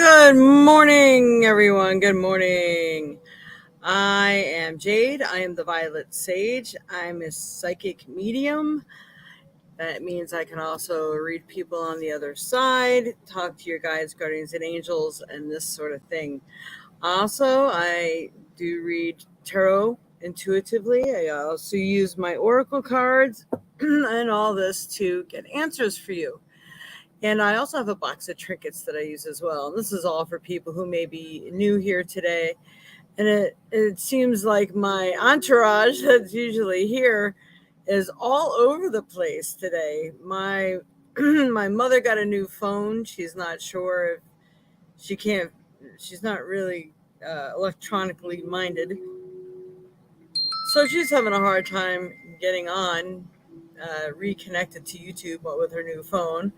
Good morning, everyone. Good morning. I am Jade. I am the Violet Sage. I'm a psychic medium. That means I can also read people on the other side, talk to your guides, guardians, and angels, and this sort of thing. Also, I do read tarot intuitively. I also use my oracle cards and all this to get answers for you. And I also have a box of trinkets that I use as well. And this is all for people who may be new here today. And it seems like my entourage that's usually here is all over the place today. My my mother got a new phone. She's not sure if she can't. She's not really electronically minded, so she's having a hard time getting on, reconnected to YouTube with her new phone.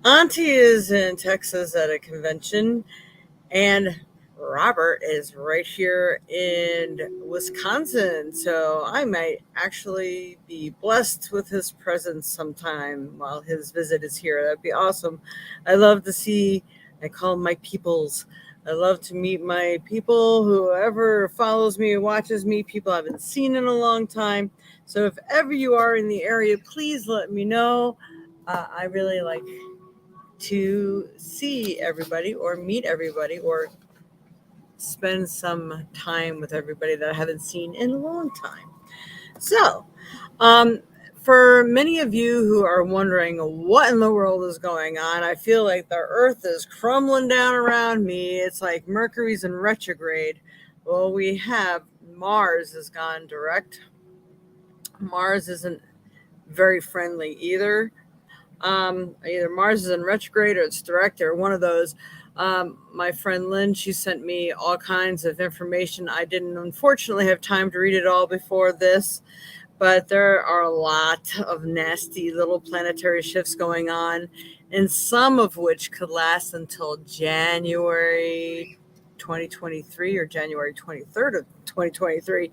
Auntie is in Texas at a convention, and Robert is right here in Wisconsin. So I might actually be blessed with his presence sometime while his visit is here. That'd be awesome. I love to see, I call them my peoples. I love to meet my people, whoever follows me or watches me, people I haven't seen in a long time. So if ever you are in the area, please let me know. I really like to see everybody or meet everybody or spend some time with everybody that I haven't seen in a long time. So, for many of you who are wondering what in the world is going on, I feel like the earth is crumbling down around me. It's like Mercury's in retrograde. Well, we have Mars has gone direct. Mars isn't very friendly either. Either Mars is in retrograde or it's direct or one of those. My friend Lynn, she sent me all kinds of information. I didn't unfortunately have time to read it all before this, but there are a lot of nasty little planetary shifts going on, and some of which could last until January 2023 or January 23rd of 2023.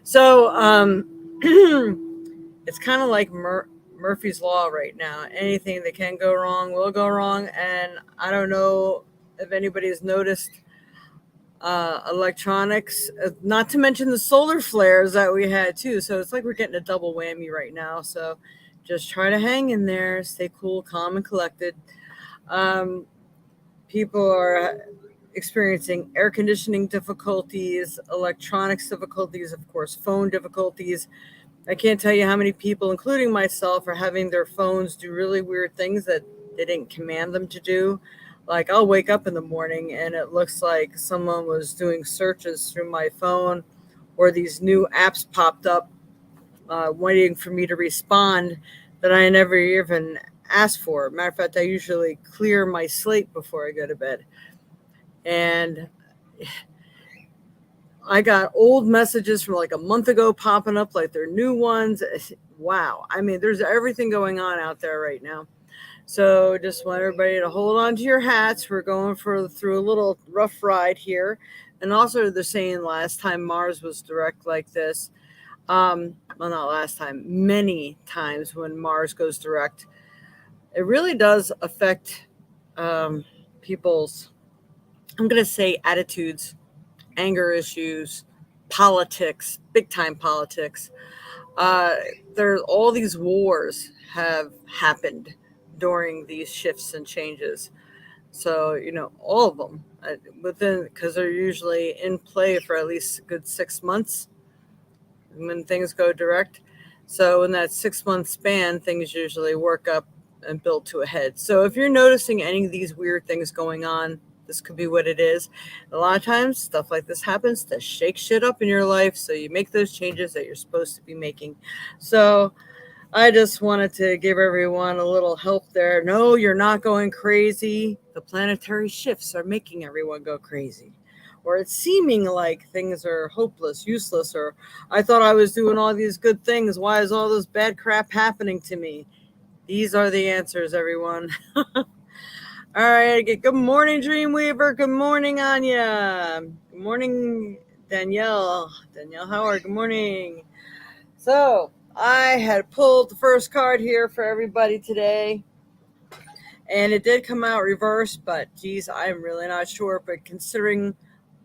So it's kind of like Murphy's Law right now. Anything that can go wrong will go wrong. And I don't know if anybody's noticed electronics, not to mention the solar flares that we had too. So it's like we're getting a double whammy right now. So just try to hang in there, stay cool, calm, and collected. People are experiencing air conditioning difficulties, electronics difficulties, of course, phone difficulties. I can't tell you how many people, including myself, are having their phones do really weird things that they didn't command them to do. Like I'll wake up in the morning and it looks like someone was doing searches through my phone, or these new apps popped up waiting for me to respond that I never even asked for. Matter of fact, I usually clear my slate before I go to bed. And I got old messages from like a month ago popping up like they're new ones. Wow. I mean, there's everything going on out there right now. So just want everybody to hold on to your hats. We're going through a little rough ride here. And also they're saying last time Mars was direct like this. Well, not last time, many times when Mars goes direct, it really does affect people's, I'm going to say, attitudes, anger issues, politics, big time politics. There's all these wars have happened during these shifts and changes. So, all of them within, because they're usually in play for at least a good 6 months when things go direct. So in that 6 month span, things usually work up and build to a head. So if you're noticing any of these weird things going on, this could be what it is. A lot of times stuff like this happens to shake shit up in your life. So you make those changes that you're supposed to be making. So I just wanted to give everyone a little help there. No, you're not going crazy. The planetary shifts are making everyone go crazy. Or it's seeming like things are hopeless, useless, or I thought I was doing all these good things. Why is all this bad crap happening to me? These are the answers, everyone. All right. Good morning, Dreamweaver. Good morning, Anya. Good morning, Danielle. Danielle Howard. Good morning. So I had pulled the first card here for everybody today. And it did come out reversed, but geez, I'm really not sure. But considering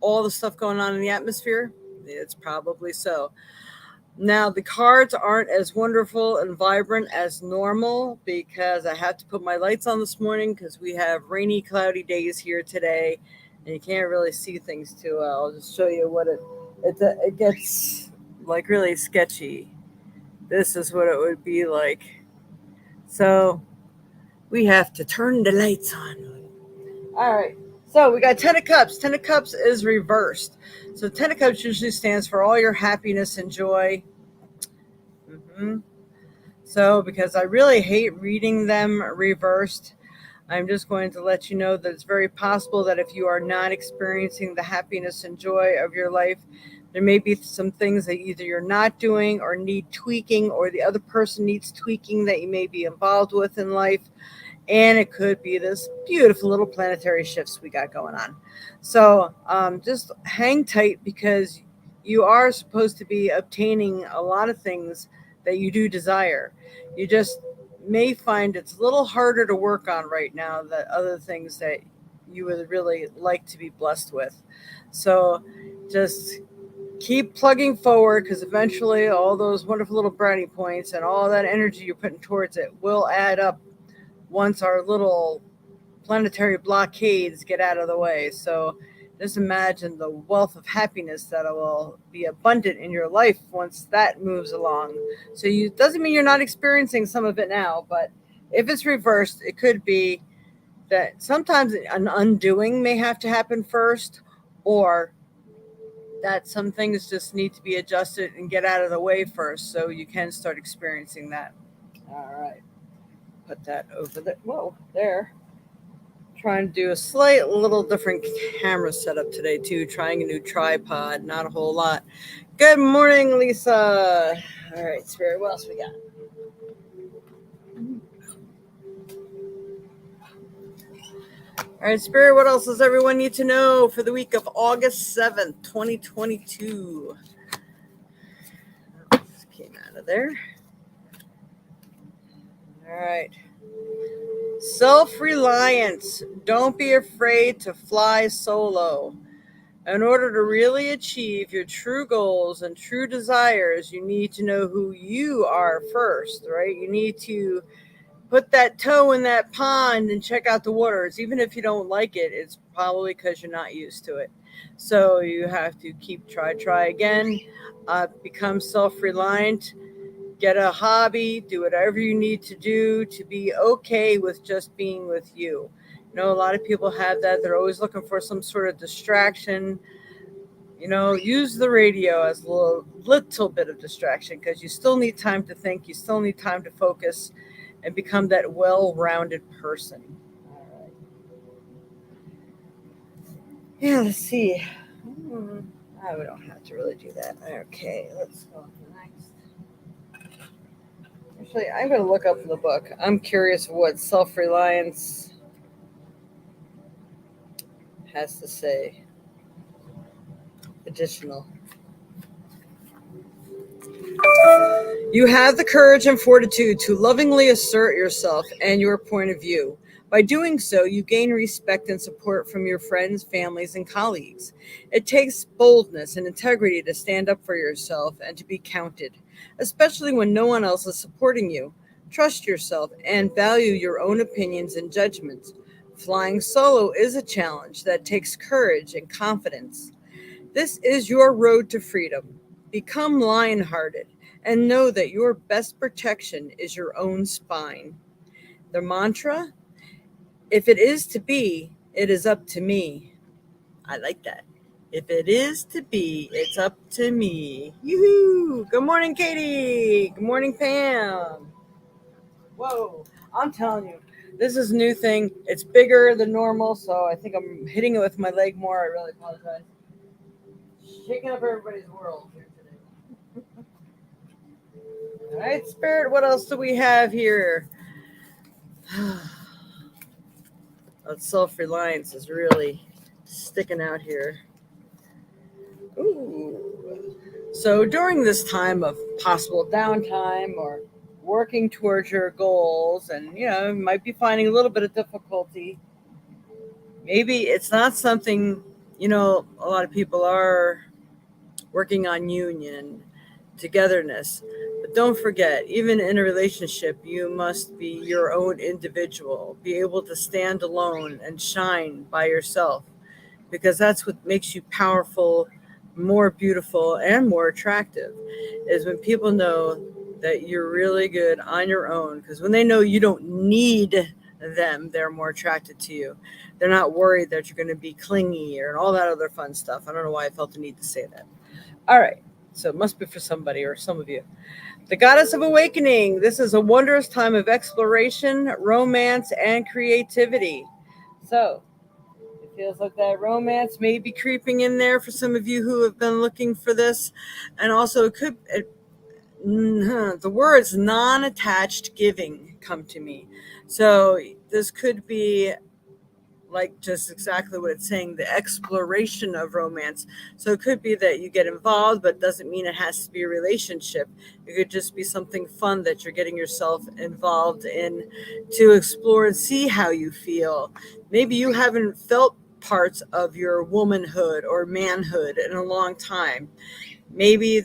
all the stuff going on in the atmosphere, it's probably so. Now, the cards aren't as wonderful and vibrant as normal because I had to put my lights on this morning because we have rainy, cloudy days here today, and you can't really see things too well. I'll just show you what it gets like really sketchy. This is what it would be like. So we have to turn the lights on. All right. So we got Ten of Cups. Ten of Cups is reversed. So Ten of Cups usually stands for all your happiness and joy. So because I really hate reading them reversed, I'm just going to let you know that it's very possible that if you are not experiencing the happiness and joy of your life, there may be some things that either you're not doing or need tweaking, or the other person needs tweaking that you may be involved with in life. And it could be this beautiful little planetary shifts we got going on. So just hang tight because you are supposed to be obtaining a lot of things that you do desire. You just may find it's a little harder to work on right now than other things that you would really like to be blessed with. So just keep plugging forward because eventually all those wonderful little brownie points and all that energy you're putting towards it will add up once our little planetary blockades get out of the way. So just imagine the wealth of happiness that will be abundant in your life once that moves along. So you doesn't mean you're not experiencing some of it now, but if it's reversed, it could be that sometimes an undoing may have to happen first, or that some things just need to be adjusted and get out of the way first so you can start experiencing that. All right. Put that over there. Whoa, there. Trying to do a slight little different camera setup today too. Trying a new tripod, not a whole lot. Good morning, Lisa. All right, Spirit, what else we got? All right, Spirit, what else does everyone need to know for the week of August 7th, 2022? This came out of there. All right. Self-reliance. Don't be afraid to fly solo. In order to really achieve your true goals and true desires, you need to know who you are first, right? You need to put that toe in that pond and check out the waters. Even if you don't like it, it's probably because you're not used to it. So you have to try again, become self-reliant, get a hobby, do whatever you need to do to be okay with just being with you. You know, a lot of people have that. They're always looking for some sort of distraction. You know, use the radio as a little bit of distraction because you still need time to think. You still need time to focus and become that well-rounded person. All right. Yeah, let's see. Oh, we don't have to really do that. Okay, let's go on to the next. Actually, I'm going to look up in the book. I'm curious what self-reliance has to say. Additional. You have the courage and fortitude to lovingly assert yourself and your point of view. By doing so, you gain respect and support from your friends, families, and colleagues. It takes boldness and integrity to stand up for yourself and to be counted, especially when no one else is supporting you. Trust yourself and value your own opinions and judgments. Flying solo is a challenge that takes courage and confidence. This is your road to freedom. Become lion-hearted and know that your best protection is your own spine. The mantra, if it is to be, it is up to me. I like that. If it is to be, it's up to me. Yoo-hoo! Good morning, Katie. Good morning, Pam. Whoa, I'm telling you, this is a new thing. It's bigger than normal, so I think I'm hitting it with my leg more. I really apologize. Shaking up everybody's world here today. All right, Spirit, what else do we have here? That self-reliance is really sticking out here. Ooh. So during this time of possible downtime or working towards your goals, and you might be finding a little bit of difficulty. Maybe it's not something, a lot of people are working on union, togetherness. But don't forget, even in a relationship, you must be your own individual, be able to stand alone and shine by yourself, because that's what makes you powerful, more beautiful, and more attractive, is when people know that you're really good on your own. Because when they know you don't need them, they're more attracted to you. They're not worried that you're going to be clingy or all that other fun stuff. I don't know why I felt the need to say that. All right. So it must be for somebody or some of you. The Goddess of Awakening. This is a wondrous time of exploration, romance, and creativity. So it feels like that romance may be creeping in there for some of you who have been looking for this. And also, the words non-attached giving come to me. So this could be like just exactly what it's saying, the exploration of romance. So it could be that you get involved, but doesn't mean it has to be a relationship. It could just be something fun that you're getting yourself involved in to explore and see how you feel. Maybe you haven't felt parts of your womanhood or manhood in a long time. Maybe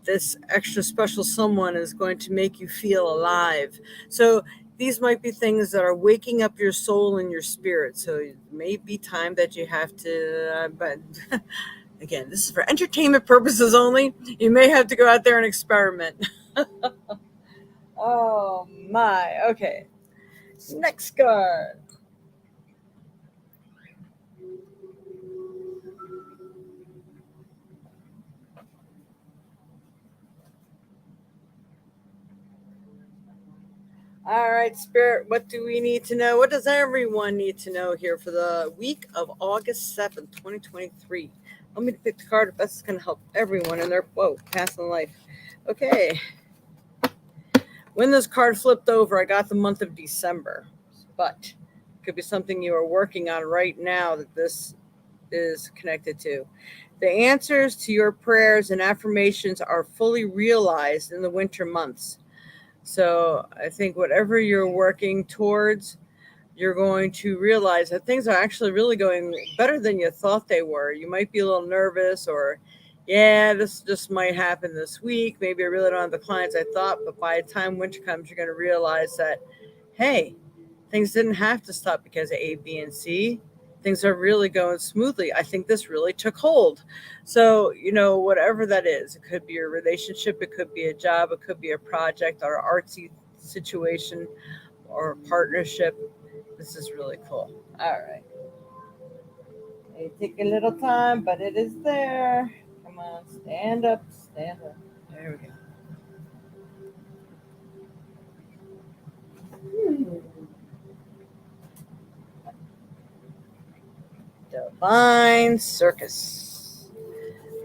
this extra special someone is going to make you feel alive. So these might be things that are waking up your soul and your spirit. So it may be time that you have to, but again, this is for entertainment purposes only. You may have to go out there and experiment. Oh my. Okay. Next card. All right, Spirit, what do we need to know? What does everyone need to know here for the week of August 7th, 2023? Want me to pick the card if that's going to help everyone in their, passing life. Okay. When this card flipped over, I got the month of December, but it could be something you are working on right now that this is connected to. The answers to your prayers and affirmations are fully realized in the winter months. So I think whatever you're working towards, you're going to realize that things are actually really going better than you thought they were. You might be a little nervous, or, yeah, this just might happen this week. Maybe I really don't have the clients I thought, but by the time winter comes, you're going to realize that, hey, things didn't have to stop because of A, B, and C. Things are really going smoothly. I think this really took hold. So, whatever that is, it could be a relationship, it could be a job, it could be a project or an artsy situation or a partnership. This is really cool. All right. It take a little time, but it is there. Come on, stand up, stand up. There we go. Divine Circus.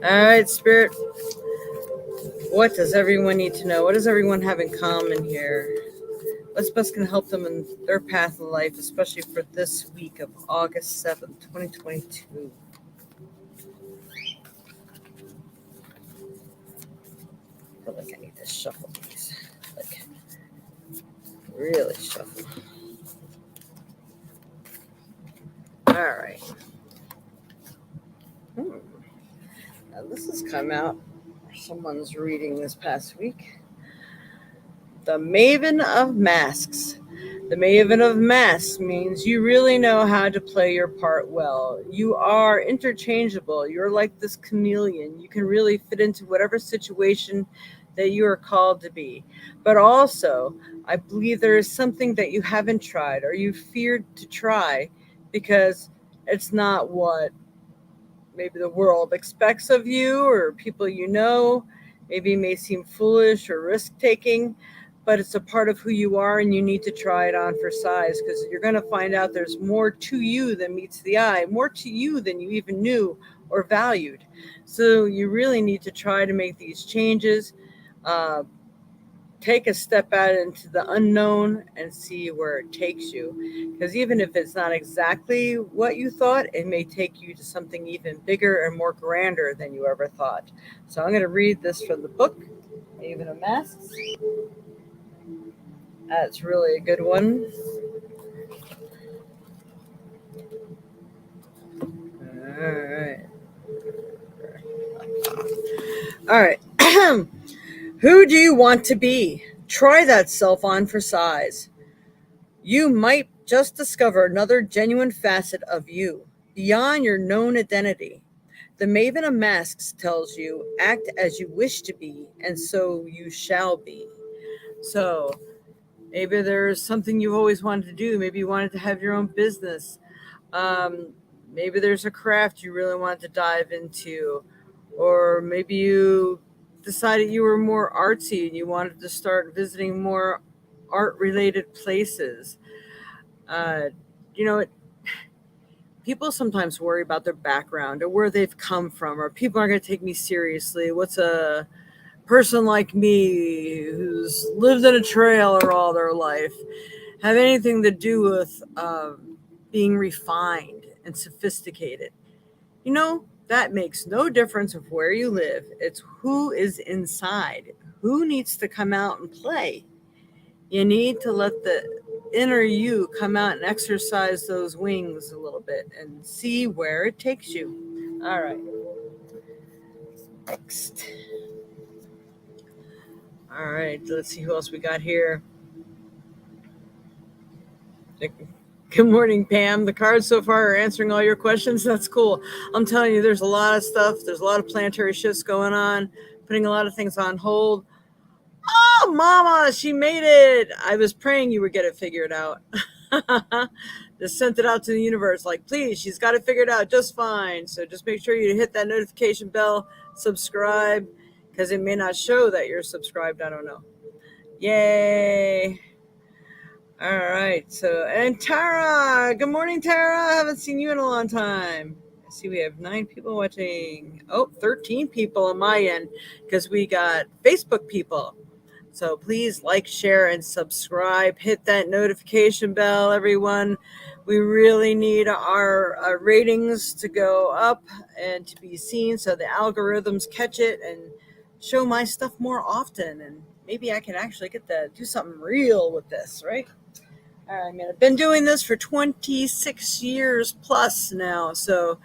All right, Spirit. What does everyone need to know? What does everyone have in common here? What's best going to help them in their path in life, especially for this week of August 7th, 2022? I feel like I need to shuffle these. Like, really shuffle. All right. Now, this has come out. Someone's reading this past week. The Maven of Masks. The Maven of Masks means you really know how to play your part well. You are interchangeable. You're like this chameleon. You can really fit into whatever situation that you are called to be. But also, I believe there is something that you haven't tried or you feared to try because it's not what maybe the world expects of you or people you know. Maybe it may seem foolish or risk taking, but it's a part of who you are and you need to try it on for size, because you're going to find out there's more to you than meets the eye, more to you than you even knew or valued. So you really need to try to make these changes. Take a step out into the unknown and see where it takes you. Because even if it's not exactly what you thought, it may take you to something even bigger and more grander than you ever thought. So I'm going to read this from the book, Maven of Masks. That's really a good one. All right. All right. Who do you want to be? Try that self on for size. You might just discover another genuine facet of you beyond your known identity. The Maven of Masks tells you, act as you wish to be, and so you shall be. So maybe there's something you've always wanted to do. Maybe you wanted to have your own business. Um, Maybe there's a craft you really wanted to dive into, or maybe you decided you were more artsy and you wanted to start visiting more art related places. Uh, you know, people sometimes worry about their background or where they've come from, or people aren't going to take me seriously. What's a person like me who's lived in a trailer all their life have anything to do with being refined and sophisticated? That makes no difference of where you live. It's who is inside, who needs to come out and play. You need to let the inner you come out and exercise those wings a little bit and see where it takes you. All right. Next. All right. Let's see who else we got here. Good morning, Pam. The cards so far are answering all your questions. That's cool. I'm telling you, there's a lot of stuff. There's a lot of planetary shifts going on, putting a lot of things on hold. Oh, Mama, she made it. I was praying you would get it figured out. Just sent it out to the universe like, please, she's got it figured out just fine. So just make sure you hit that notification bell, subscribe, because it may not show that you're subscribed. I don't know. Yay. All right. So, and Tara, good morning, Tara. I haven't seen you in a long time. I see we have 9 people watching. Oh, 13 people on my end because we got Facebook people. So please like, share, and subscribe. Hit that notification bell, everyone. We really need our ratings to go up and to be seen so the algorithms catch it and show my stuff more often. And maybe I can actually get to do something real with this, right? I mean, I've been doing this for 26 years plus now. So,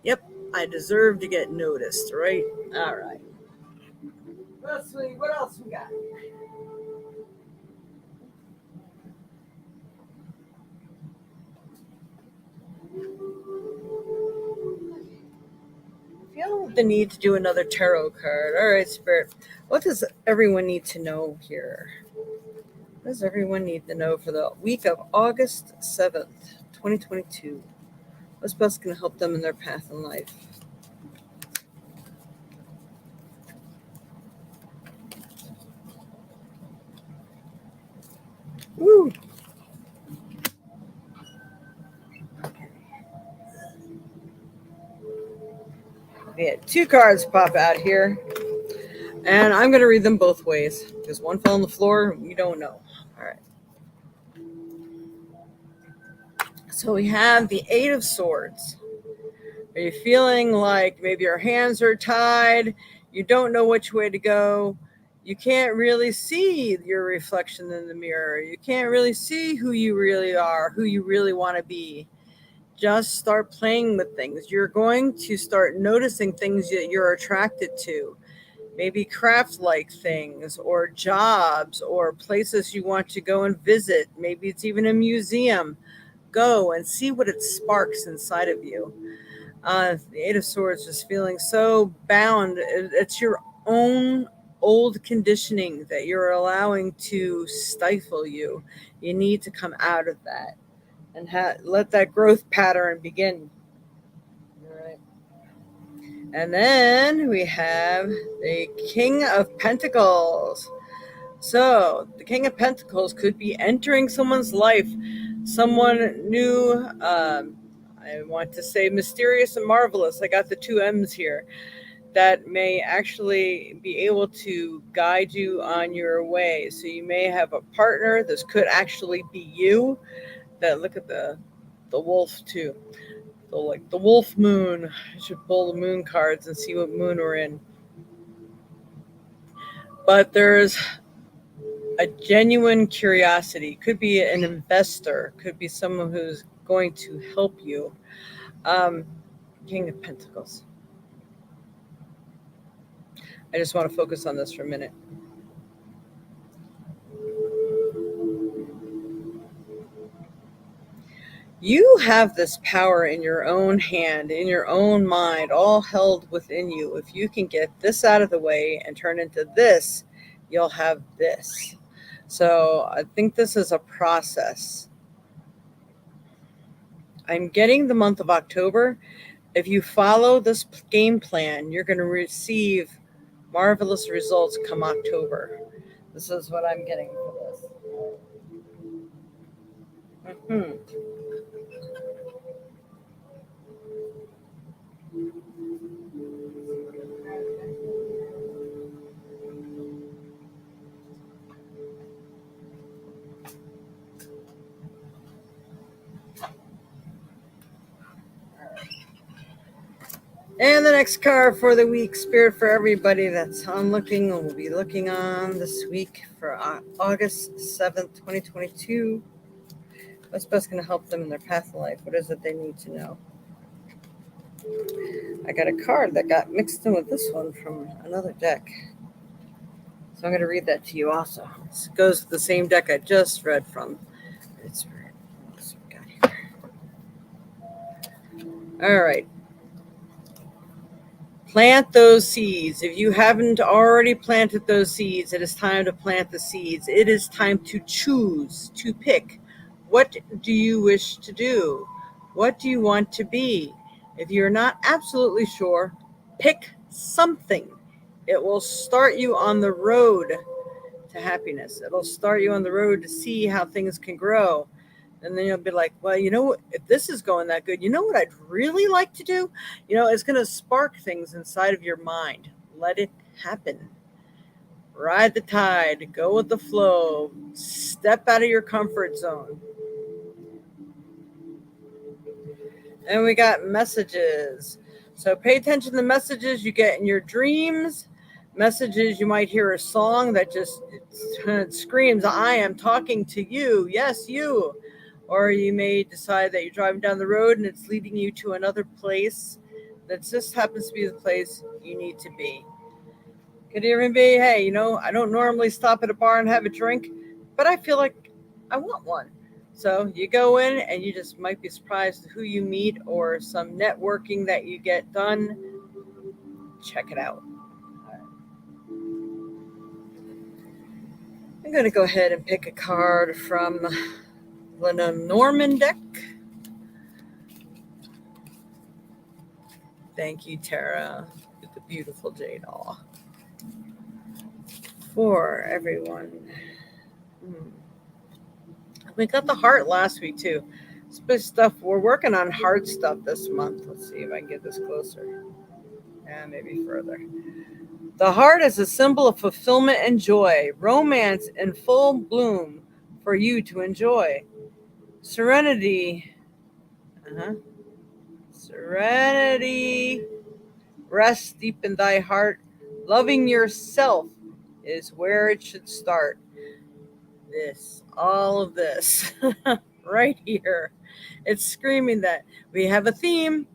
yep, I deserve to get noticed, right? All right. What else we got? Feel the need to do another tarot card. All right, Spirit. What does everyone need to know here? What does everyone need to know for the week of August 7th, 2022? What's best going to help them in their path in life? Woo! We had 2 cards pop out here, and I'm going to read them both ways because one fell on the floor. We don't know. All right. So we have the 8 of Swords. Are you feeling like maybe your hands are tied? You don't know which way to go. You can't really see your reflection in the mirror. You can't really see who you really are, who you really want to be. Just start playing with things. You're going to start noticing things that you're attracted to. Maybe craft-like things or jobs or places you want to go and visit. Maybe it's even a museum. Go and see what it sparks inside of you. The 8 of Swords is feeling so bound. It's your own old conditioning that you're allowing to stifle you. You need to come out of that and let that growth pattern begin. All right. And then we have the King of Pentacles. So the King of Pentacles could be entering someone's life, someone new. I want to say mysterious and marvelous. I got the 2 M's here that may actually be able to guide you on your way. So you may have a partner. This could actually be you. That look at the wolf too. The wolf moon. I should pull the moon cards and see what moon we're in. But there's a genuine curiosity. Could be an investor, could be someone who's going to help you. Um, King of Pentacles. I just want to focus on this for a minute. You have this power in your own hand, in your own mind, all held within you. If you can get this out of the way and turn into this, you'll have this. So I think this is a process. I'm getting the month of October. If you follow this game plan, you're going to receive marvelous results come October. This is what I'm getting for this. Mm-hmm. And the next card for the week, Spirit for everybody that's on looking, will be looking on this week for August 7th, 2022. What's best going to help them in their path in life? What is it they need to know? I got a card that got mixed in with this one from another deck. So I'm going to read that to you also. This goes with the same deck I just read from. It's what we got here. All right. Plant those seeds. If you haven't already planted those seeds, it is time to plant the seeds. It is time to choose, to pick. What do you wish to do? What do you want to be? If you're not absolutely sure, pick something. It will start you on the road to happiness. It'll start you on the road to see how things can grow. And then you'll be like, well, you know, if this is going that good, you know what I'd really like to do? You know, it's going to spark things inside of your mind. Let it happen. Ride the tide. Go with the flow. Step out of your comfort zone. And we got messages. So pay attention to the messages you get in your dreams. Messages, you might hear a song that just screams, I am talking to you. Yes, you. Or you may decide that you're driving down the road and it's leading you to another place that just happens to be the place you need to be. Could even be, hey, you know, I don't normally stop at a bar and have a drink, but I feel like I want one. So you go in and you just might be surprised who you meet or some networking that you get done. Check it out. I'm going to go ahead and pick a card from the Norman deck. Thank you, Tara, with the beautiful Jade. For everyone. We got the heart last week, too. Stuff. We're working on hard stuff this month. Let's see if I can get this closer. And maybe further. The heart is a symbol of fulfillment and joy, romance in full bloom for you to enjoy. Serenity. Serenity. Rest deep in thy heart. Loving yourself is where it should start. This, all of this, right here. It's screaming that we have a theme.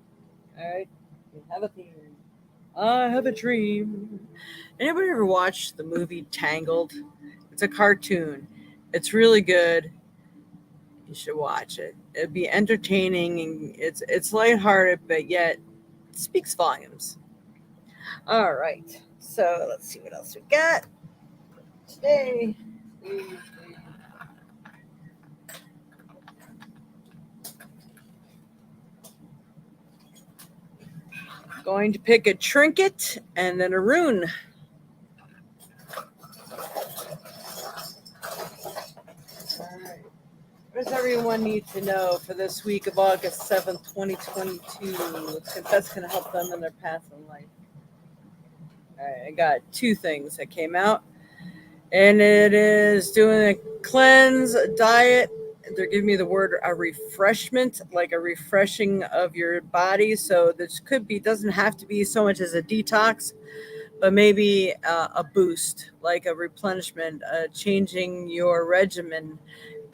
All right, we have a theme. I have a dream. Anybody ever watched the movie Tangled? It's a cartoon. It's really good. You should watch it. It'd be entertaining and it's lighthearted, but yet it speaks volumes. All right. So let's see what else we got today. Going to pick a trinket and then a rune. What does everyone need to know for this week of August 7th, 2022? That's going to help them in their path in life. All right, I got two things that came out. And it is doing a cleanse, a diet. They're giving me the word a refreshment, like a refreshing of your body. So this could be, doesn't have to be so much as a detox, but maybe a boost, like a replenishment, changing your regimen,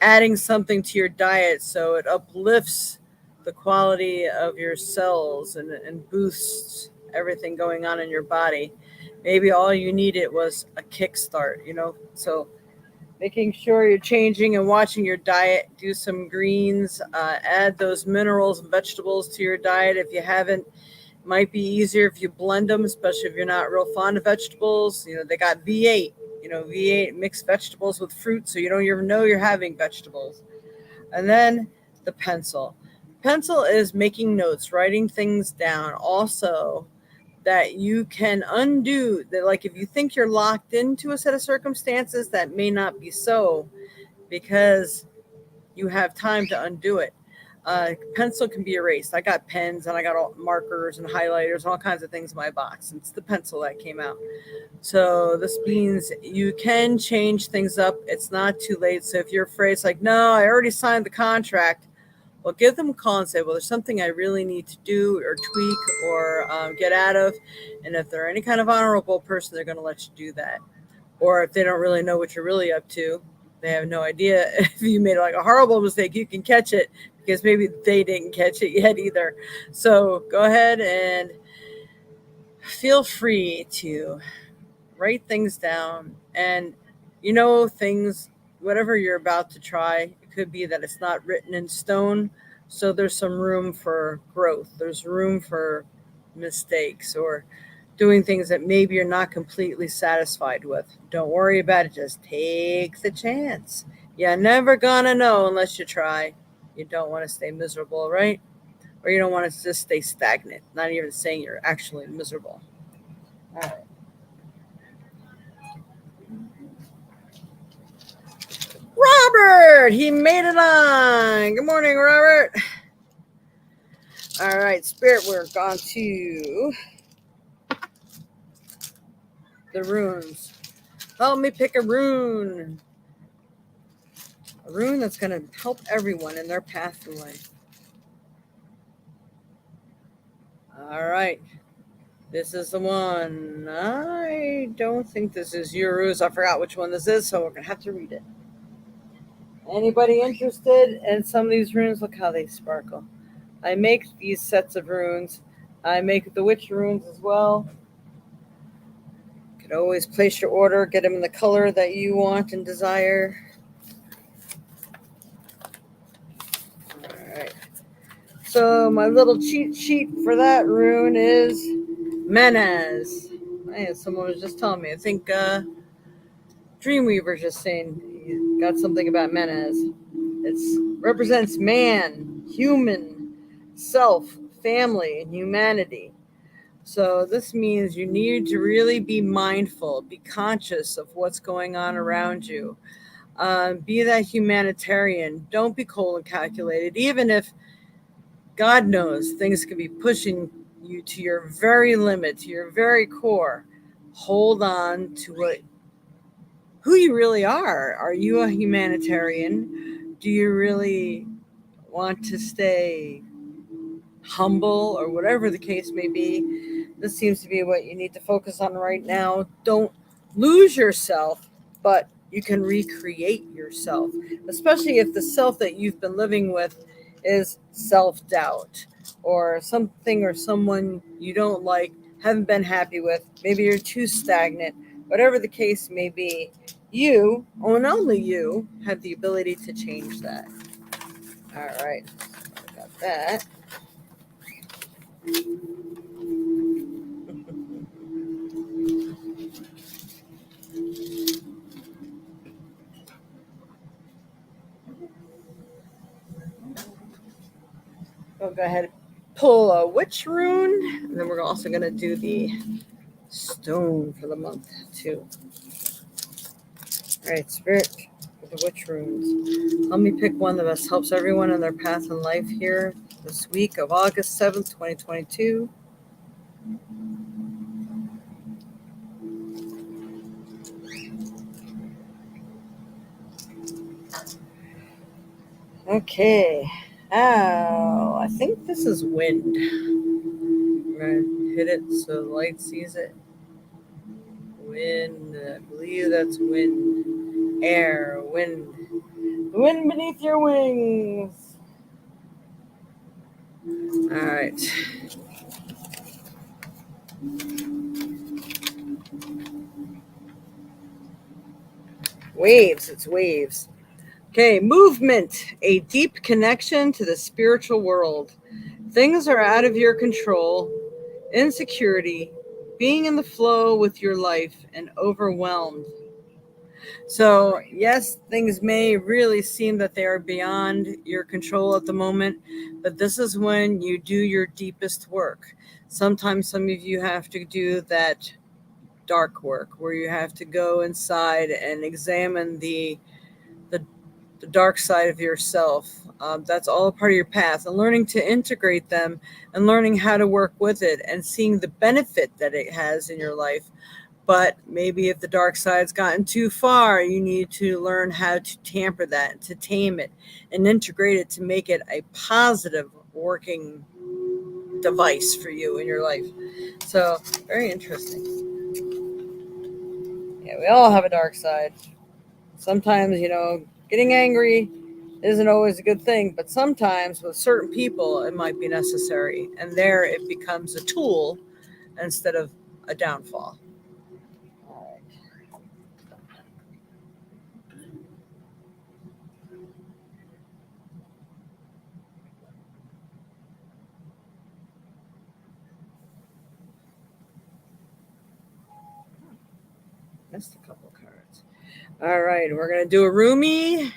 adding something to your diet so it uplifts the quality of your cells and boosts everything going on in your body. Maybe all you needed was a kickstart, So making sure you're changing and watching your diet, do some greens, add those minerals and vegetables to your diet if you haven't. Might be easier if you blend them, especially if you're not real fond of vegetables. They got V8, V8 mixed vegetables with fruit, so you don't even know you're having vegetables. And then the pencil. Pencil is making notes, writing things down. Also, that you can undo that, like if you think you're locked into a set of circumstances, that may not be so, because you have time to undo it. Pencil can be erased. I got pens and I got all markers and highlighters and all kinds of things in my box. It's the pencil that came out. So this means you can change things up. It's not too late. So if you're afraid, it's like, no, I already signed the contract. Well, give them a call and say, well, there's something I really need to do or tweak or get out of. And if they're any kind of honorable person, they're going to let you do that. Or if they don't really know what you're really up to, they have no idea. If you made like a horrible mistake, you can catch it, because maybe they didn't catch it yet either. So go ahead and feel free to write things down. And things, whatever you're about to try, it could be that it's not written in stone, so there's some room for growth, there's room for mistakes, or doing things that maybe you're not completely satisfied with. Don't worry about it, just take the chance. You're never gonna know unless you try. You don't want to stay miserable, right? Or you don't want to just stay stagnant, not even saying you're actually miserable. All right. Robert, he made it on. Good morning, Robert. All right, Spirit, we're gone to the runes. Help me pick a rune. A rune that's going to help everyone in their path in life. All right. This is the one. I don't think this is Uruz. I forgot which one this is, so we're going to have to read it. Anybody interested in some of these runes? Look how they sparkle. I make these sets of runes. I make the witch runes as well. You can always place your order, get them in the color that you want and desire. All right. So my little cheat sheet for that rune is Menez. Man, someone was just telling me. I think Dreamweaver just saying he got something about Menez. It represents man, human, self, family, and humanity. So this means you need to really be mindful, be conscious of what's going on around you. Be that humanitarian. Don't be cold and calculated, even if God knows things can be pushing you to your very limit, to your very core. Hold on to who you really are. Are you a humanitarian? Do you really want to stay humble, or whatever the case may be? This seems to be what you need to focus on right now. Don't lose yourself, but you can recreate yourself, especially if the self that you've been living with is self-doubt, or something or someone you don't like, haven't been happy with. Maybe you're too stagnant. Whatever the case may be, you, and only you, have the ability to change that. All right, I got that. We'll go ahead and pull a witch rune, and then we're also going to do the stone for the month too. All right, Spirit, for the witch runes. Let me pick one that best helps everyone in their path in life here this week of August 7th, 2022. Okay. Oh, I think this is wind. I'm going to hit it so the light sees it. Wind. I believe that's wind. Air. Wind. The wind beneath your wings. All right. Waves. It's waves. Okay, movement, a deep connection to the spiritual world. Things are out of your control, insecurity, being in the flow with your life, and overwhelmed. So, yes, things may really seem that they are beyond your control at the moment, but this is when you do your deepest work. Sometimes some of you have to do that dark work where you have to go inside and examine the the dark side of yourself. That's all a part of your path, and learning to integrate them and learning how to work with it and seeing the benefit that it has in your life. But maybe if the dark side's gotten too far, you need to learn how to tamper that, to tame it, and integrate it to make it a positive working device for you in your life. So, very interesting. Yeah, we all have a dark side. Sometimes, getting angry isn't always a good thing, but sometimes with certain people, it might be necessary. And there it becomes a tool instead of a downfall. All right. Missed a couple cards. All right. We're going to do a roomie,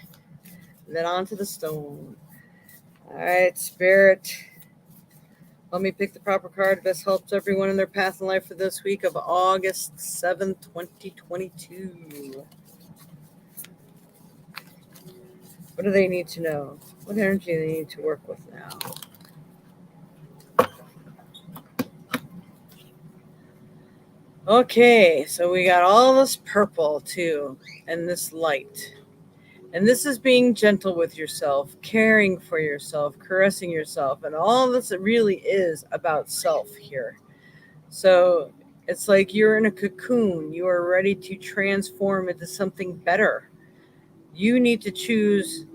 then on to the stone. All right, Spirit. Let me pick the proper card. This helps everyone in their path in life for this week of August 7th, 2022. What do they need to know? What energy do they need to work with now? Okay, so we got all this purple too, and this light. And this is being gentle with yourself, caring for yourself, caressing yourself. And all this really is about self here. So it's like you're in a cocoon. You are ready to transform into something better. You need to choose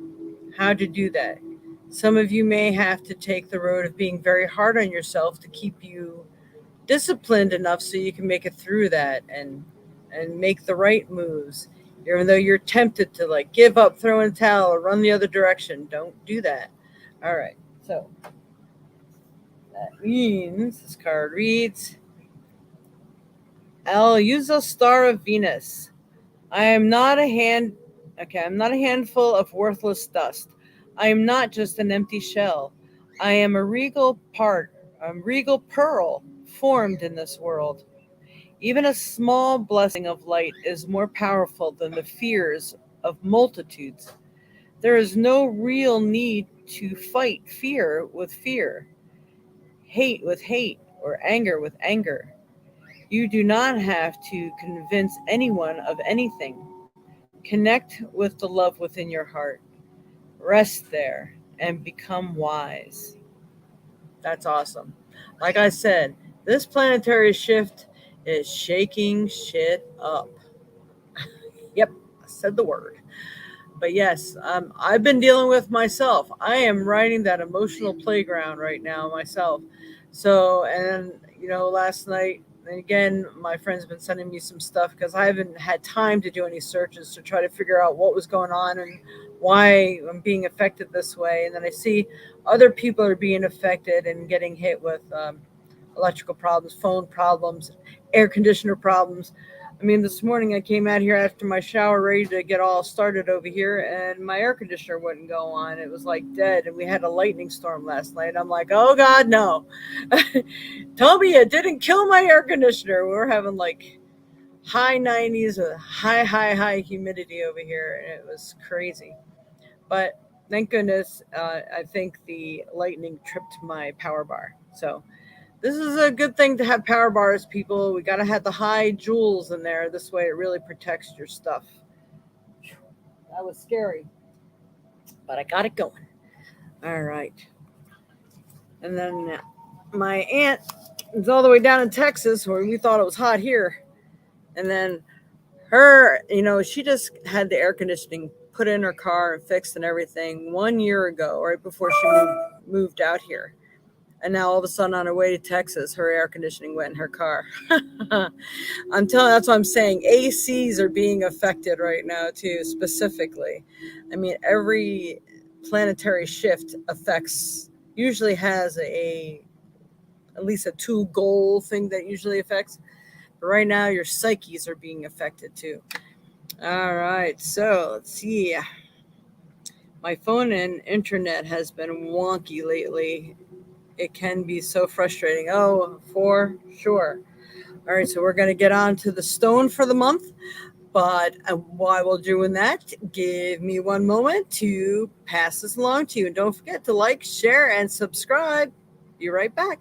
how to do that. Some of you may have to take the road of being very hard on yourself to keep you disciplined enough so you can make it through that and make the right moves. Even though you're tempted to like give up, throw in a towel, or run the other direction, don't do that. All right. So that means this card reads, I'll use a star of Venus. I am not a hand okay, I'm not a handful of worthless dust. I am not just an empty shell. I am a regal pearl formed in this world. Even a small blessing of light is more powerful than the fears of multitudes. There is no real need to fight fear with fear, hate with hate, or anger with anger. You do not have to convince anyone of anything. Connect with the love within your heart. Rest there and become wise. That's awesome. Like I said, this planetary shift is shaking shit up. Yep, I said the word. But yes, I've been dealing with myself. I am riding that emotional playground right now myself. So, and last night, and again, my friend's been sending me some stuff because I haven't had time to do any searches to try to figure out what was going on and why I'm being affected this way. And then I see other people are being affected and getting hit with electrical problems, phone problems, air conditioner problems. I mean, this morning I came out here after my shower, ready to get all started over here, and my air conditioner wouldn't go on. It was like dead, and we had a lightning storm last night. I'm like, oh God, no! Tell me it didn't kill my air conditioner. We were having like high 90s with high humidity over here, and it was crazy. But thank goodness, I think the lightning tripped my power bar. So this is a good thing to have power bars, people. We got to have the high joules in there. This way it really protects your stuff. That was scary, but I got it going. All right. And then my aunt is all the way down in Texas where we thought it was hot here. And then her, she just had the air conditioning put in her car and fixed and everything 1 year ago, right before she moved out here. And now all of a sudden on her way to Texas, her air conditioning went in her car. That's what I'm saying. ACs are being affected right now too, specifically. I mean, every planetary shift usually has at least a 2 goal thing that usually affects. But right now your psyches are being affected too. All right, so let's see. My phone and internet has been wonky lately. It can be so frustrating. Oh, for sure. All right, so we're going to get on to the stone for the month. But while we're doing that, give me one moment to pass this along to you. And don't forget to like, share, and subscribe. Be right back.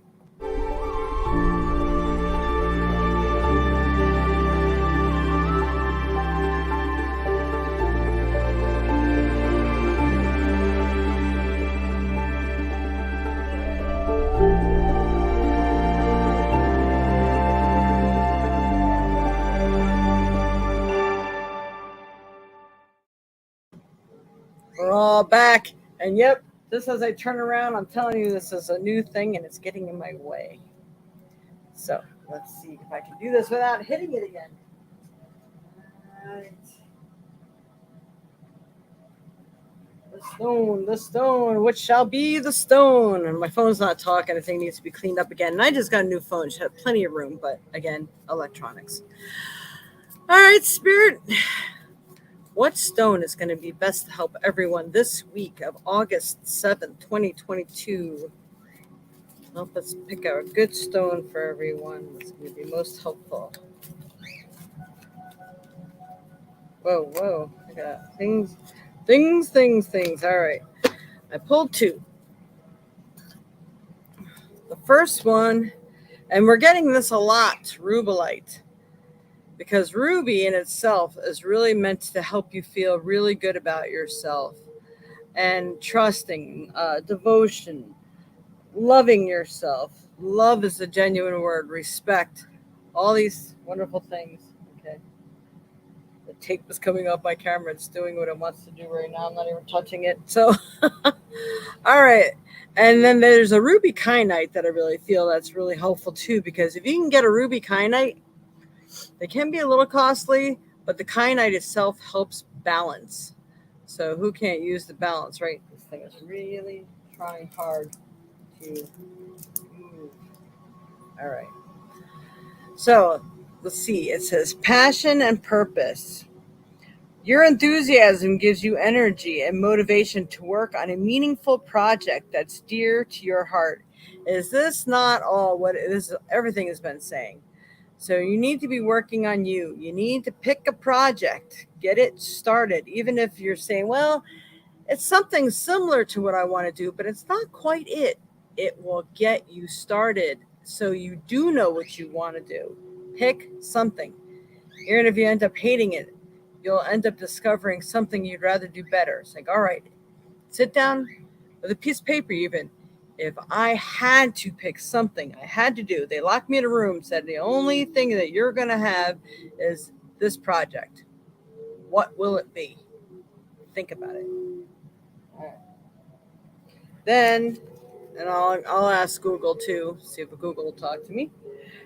We're all back. And yep, just as I turn around, I'm telling you this is a new thing and it's getting in my way. So let's see if I can do this without hitting it again. All right. The stone, which shall be the stone. And my phone's not talking. The thing needs to be cleaned up again. And I just got a new phone. She had plenty of room, but again, electronics. All right, Spirit. What stone is going to be best to help everyone this week of August 7th, 2022? Help us pick out a good stone for everyone that's going to be most helpful. Whoa. I got things. All right. I pulled 2. The first one, and we're getting this a lot, rubellite. Because ruby in itself is really meant to help you feel really good about yourself and trusting, devotion, loving yourself. Love is a genuine word. Respect. All these wonderful things. Okay. The tape is coming off my camera. It's doing what it wants to do right now. I'm not even touching it. So, all right. And then there's a ruby kyanite that I really feel that's really helpful too, because if you can get a ruby kyanite, they can be a little costly, but the kyanite itself helps balance. So who can't use the balance, right? This thing is really trying hard to move. All right. So let's see. It says passion and purpose. Your enthusiasm gives you energy and motivation to work on a meaningful project that's dear to your heart. Is this not all what it is? Everything has been saying. So you need to be working on you. You need to pick a project, get it started. Even if you're saying, well, it's something similar to what I want to do, but it's not quite it. It will get you started so you do know what you want to do. Pick something. Even if you end up hating it, you'll end up discovering something you'd rather do better. It's like, all right, sit down with a piece of paper even. If I had to pick something I had to do, they locked me in a room, said the only thing that you're going to have is this project. What will it be? Think about it. All right. Then, and I'll ask Google too, see if Google will talk to me.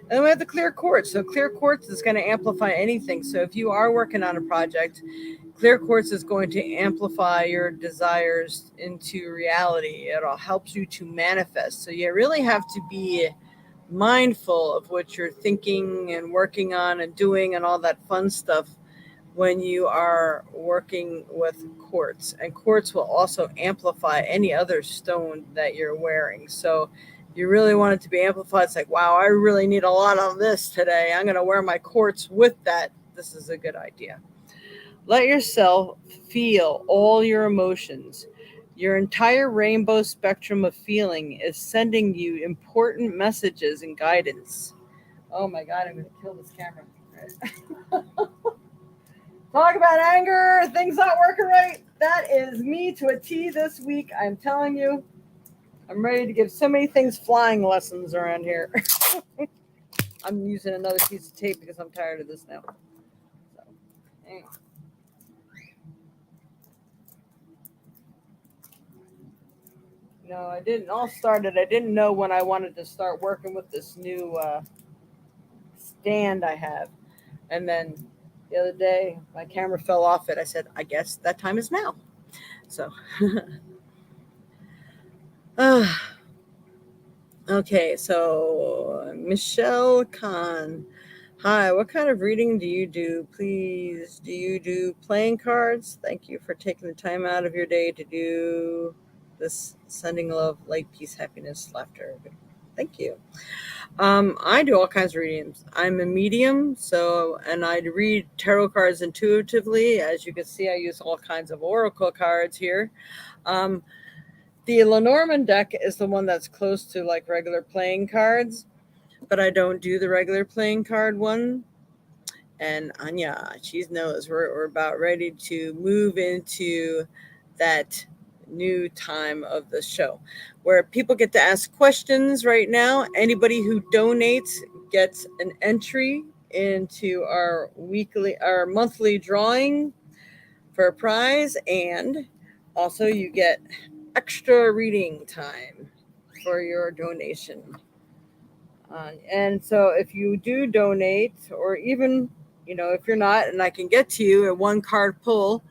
And then we have the clear quartz. So clear quartz is going to amplify anything. So if you are working on a project, clear quartz is going to amplify your desires into reality. It all helps you to manifest. So you really have to be mindful of what you're thinking and working on and doing and all that fun stuff when you are working with quartz. And quartz will also amplify any other stone that you're wearing. So you really want it to be amplified. It's like, wow, I really need a lot of this today. I'm going to wear my quartz with that. This is a good idea. Let yourself feel all your emotions. Your entire rainbow spectrum of feeling is sending you important messages and guidance. Oh my God, I'm going to kill this camera. Right. Talk about anger, things not working right. That is me to a T this week. I'm telling you, I'm ready to give so many things flying lessons around here. I'm using another piece of tape because I'm tired of this now. So, hang on. No, I didn't. All started. I didn't know when I wanted to start working with this new stand I have, and then the other day my camera fell off it. I said, I guess that time is now. So, okay. So Michelle Khan. Hi, what kind of reading do you do? Please, do you do playing cards? Thank you for taking the time out of your day to do this. Sending love, light, peace, happiness, laughter. Thank you. I do all kinds of readings. I'm a medium, and I read tarot cards intuitively. As you can see, I use all kinds of oracle cards here. The Lenormand deck is the one that's close to like regular playing cards, but I don't do the regular playing card one. And Anya, she knows we're about ready to move into that new time of the show where people get to ask questions right now. Anybody who donates gets an entry into our monthly drawing for a prize, and also you get extra reading time for your donation. And so if you do donate, or even, if you're not, and I can get to you at one card pull,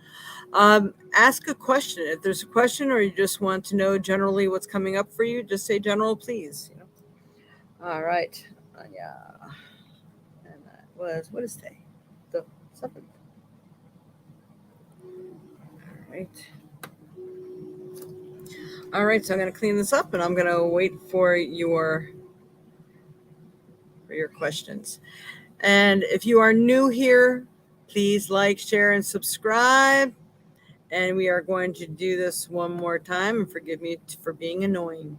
ask a question. If there's a question or you just want to know generally what's coming up for you, just say general, please. All right. Yeah. And that was, what is today? The 7th. All right. So I'm going to clean this up and I'm going to wait for your questions. And if you are new here, please like, share, and subscribe. And we are going to do this one more time. And forgive me for being annoying.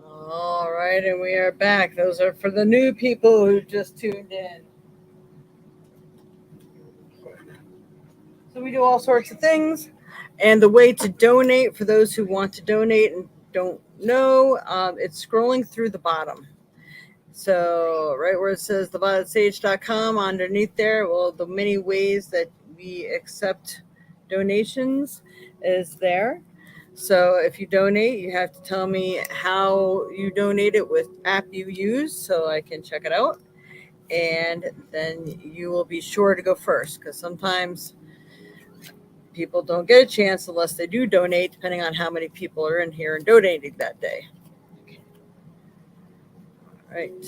All right, and we are back. Those are for the new people who just tuned in. So we do all sorts of things. And the way to donate, for those who want to donate and don't know, it's scrolling through the bottom. So right where it says thevioletsage.com, underneath there, well, the many ways that we accept donations is there. So if you donate, you have to tell me how you donate it, with app you use, so I can check it out. And then you will be sure to go first, because sometimes people don't get a chance unless they do donate, depending on how many people are in here and donating that day. All right.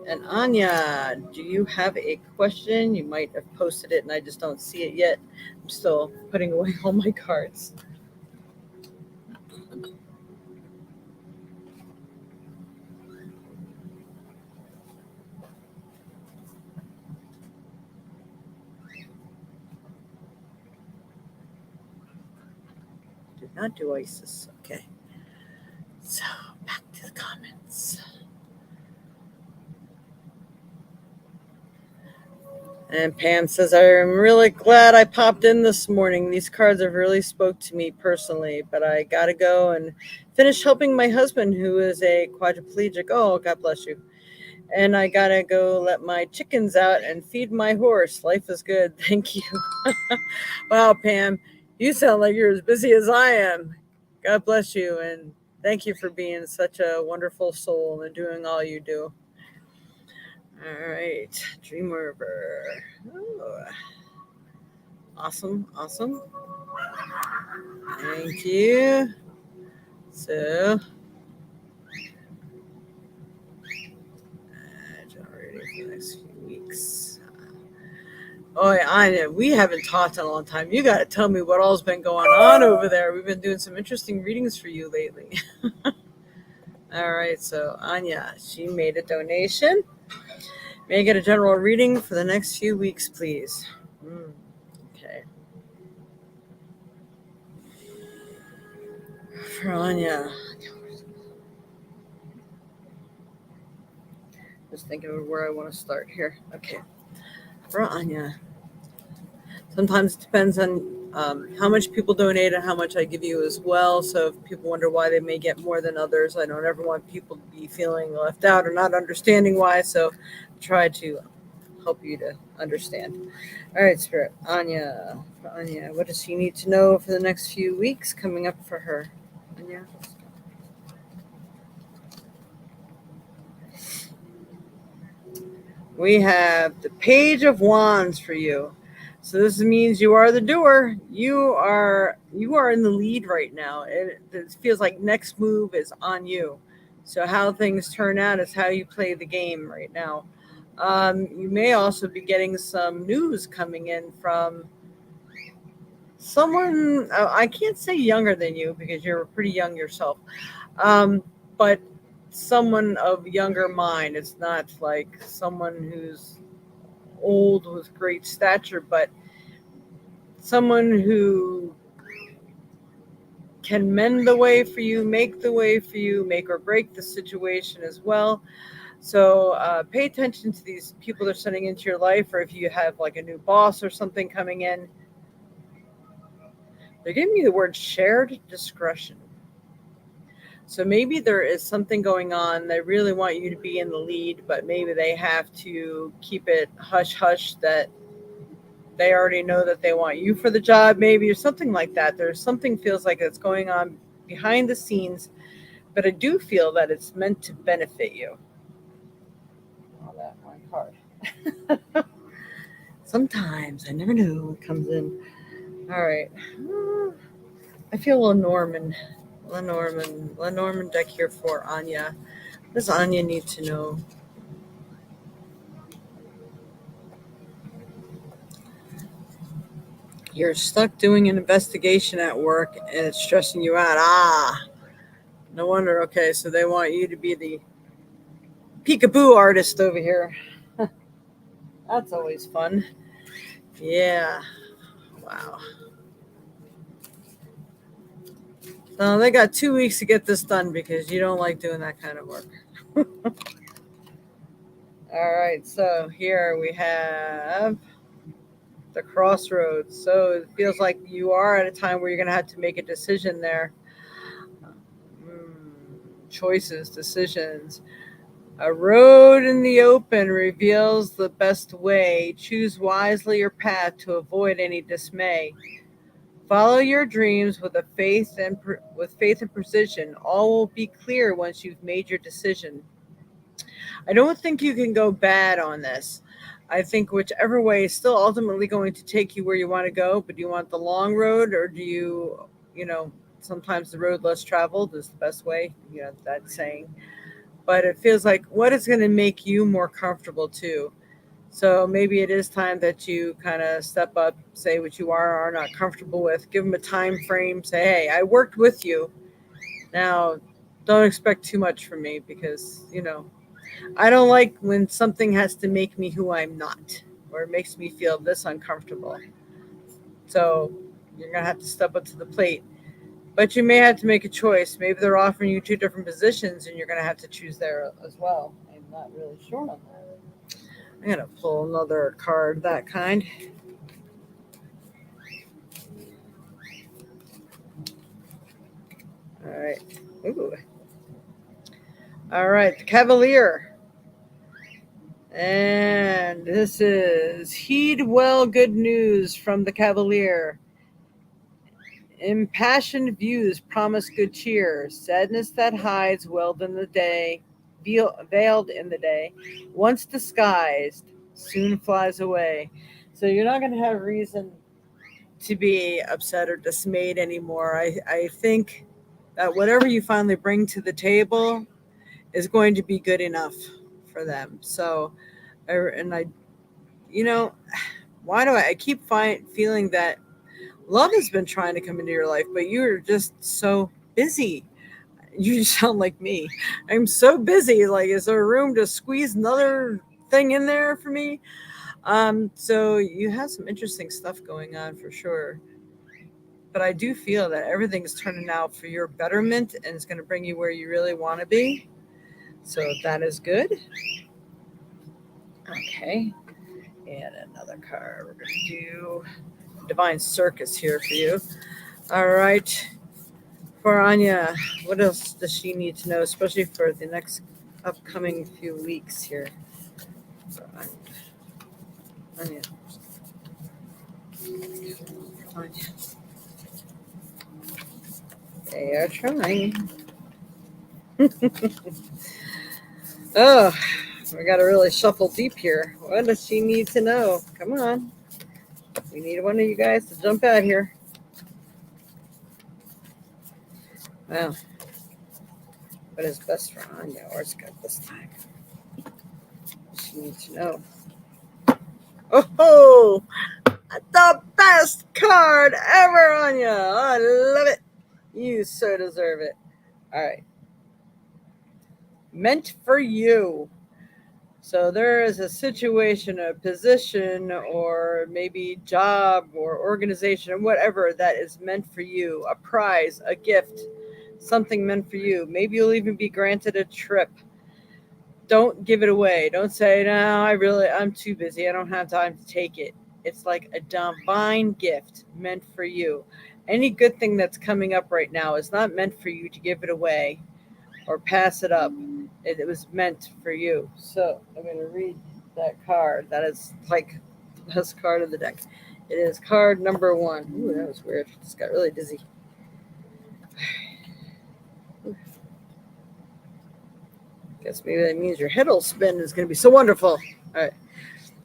And Anya, do you have a question? You might have posted it and I just don't see it yet. I'm still putting away all my cards. Did not do ISIS. Okay. So back to the comments. And Pam says, I'm really glad I popped in this morning. These cards have really spoke to me personally, but I got to go and finish helping my husband, who is a quadriplegic. Oh, God bless you. And I got to go let my chickens out and feed my horse. Life is good. Thank you. Wow, Pam, you sound like you're as busy as I am. God bless you. And thank you for being such a wonderful soul and doing all you do. All right, Dream River. Oh. Awesome. Thank you. So, generating for the next few weeks. Oh, yeah, I know. We haven't talked in a long time. You got to tell me what all's been going on over there. We've been doing some interesting readings for you lately. All right, so Anya, she made a donation. May I get a general reading for the next few weeks, please? Okay. For Anya. Just thinking of where I want to start here. Okay. For Anya. Sometimes it depends on how much people donate and how much I give you as well. So if people wonder why they may get more than others, I don't ever want people to be feeling left out or not understanding why. So I try to help you to understand. All right, Spirit. Anya. For Anya. What does she need to know for the next few weeks coming up for her? Anya. We have the Page of Wands for you. So this means you are the doer. You are in the lead right now. It feels like next move is on you. So how things turn out is how you play the game right now. You may also be getting some news coming in from someone. I can't say younger than you because you're pretty young yourself, but someone of younger mind. It's not like someone who's old with great stature, but someone who can mend the way for you, make the way for you, make or break the situation as well. So pay attention to these people they're sending into your life, or if you have like a new boss or something coming in. They're giving me the word shared discretion. So maybe there is something going on. They really want you to be in the lead, but maybe they have to keep it hush hush that they already know that they want you for the job, maybe, or something like that. There's something feels like it's going on behind the scenes, but I do feel that it's meant to benefit you. Oh, that one card. Sometimes I never know what comes in. All right. I feel Lenormand deck here for Anya. What does Anya need to know? You're stuck doing an investigation at work and it's stressing you out. No wonder. Okay, so they want you to be the peekaboo artist over here. That's always fun. Yeah. Wow. So they got 2 weeks to get this done because you don't like doing that kind of work. All right. So here we have the crossroads. So it feels like you are at a time where you're going to have to make a decision there. Choices, decisions. A road in the open reveals the best way. Choose wisely your path to avoid any dismay. Follow your dreams with faith and precision. All will be clear once you've made your decision. I don't think you can go bad on this. I think whichever way is still ultimately going to take you where you want to go, but do you want the long road or do you, sometimes the road less traveled is the best way, that saying. But it feels like what is going to make you more comfortable too. So maybe it is time that you kind of step up, say what you are or are not comfortable with, give them a time frame, say, hey, I worked with you. Now, don't expect too much from me because, I don't like when something has to make me who I'm not or it makes me feel this uncomfortable. So you're going to have to step up to the plate. But you may have to make a choice. Maybe they're offering you two different positions and you're going to have to choose there as well. I'm not really sure on that. I'm going to pull another card, that kind. All right. Ooh. All right. The Cavalier. And this is Heed Well Good News from the Cavalier. Impassioned views promise good cheer. Sadness that hides veiled in the day, veiled in the day, once disguised, soon flies away. So you're not going to have reason to be upset or dismayed anymore. I think that whatever you finally bring to the table is going to be good enough for them. So, and I, you know, why do I keep feeling that love has been trying to come into your life, but you're just so busy. You sound like me. I'm so busy. Like, is there room to squeeze another thing in there for me? So you have some interesting stuff going on for sure. but I do feel that everything's turning out for your betterment and it's going to bring you where you really want to be. So that is good. Okay. And another card. We're going to do Divine Circus here for you. All right. For Anya, what else does she need to know, especially for the next upcoming few weeks here? For Anya. Anya. They are trying. Oh, we got to really shuffle deep here. What does she need to know? Come on. We need one of you guys to jump out here. Well, what is best for Anya? Where's it got this time? She needs to know. Oh, the best card ever, Anya. I love it. You so deserve it. All right. Meant for you. So there is a situation, a position, or maybe job or organization or whatever that is meant for you, a prize, a gift, something meant for you. Maybe you'll even be granted a trip. Don't give it away. Don't say, no, I'm too busy. I don't have time to take it. It's like a divine gift meant for you. Any good thing that's coming up right now is not meant for you to give it away or pass it up. It was meant for you. So I'm going to read that card. That is like the best card of the deck. It is card number 1. Ooh, that was weird. Just got really dizzy. Guess maybe that means your head will spin. It's going to be so wonderful. All right.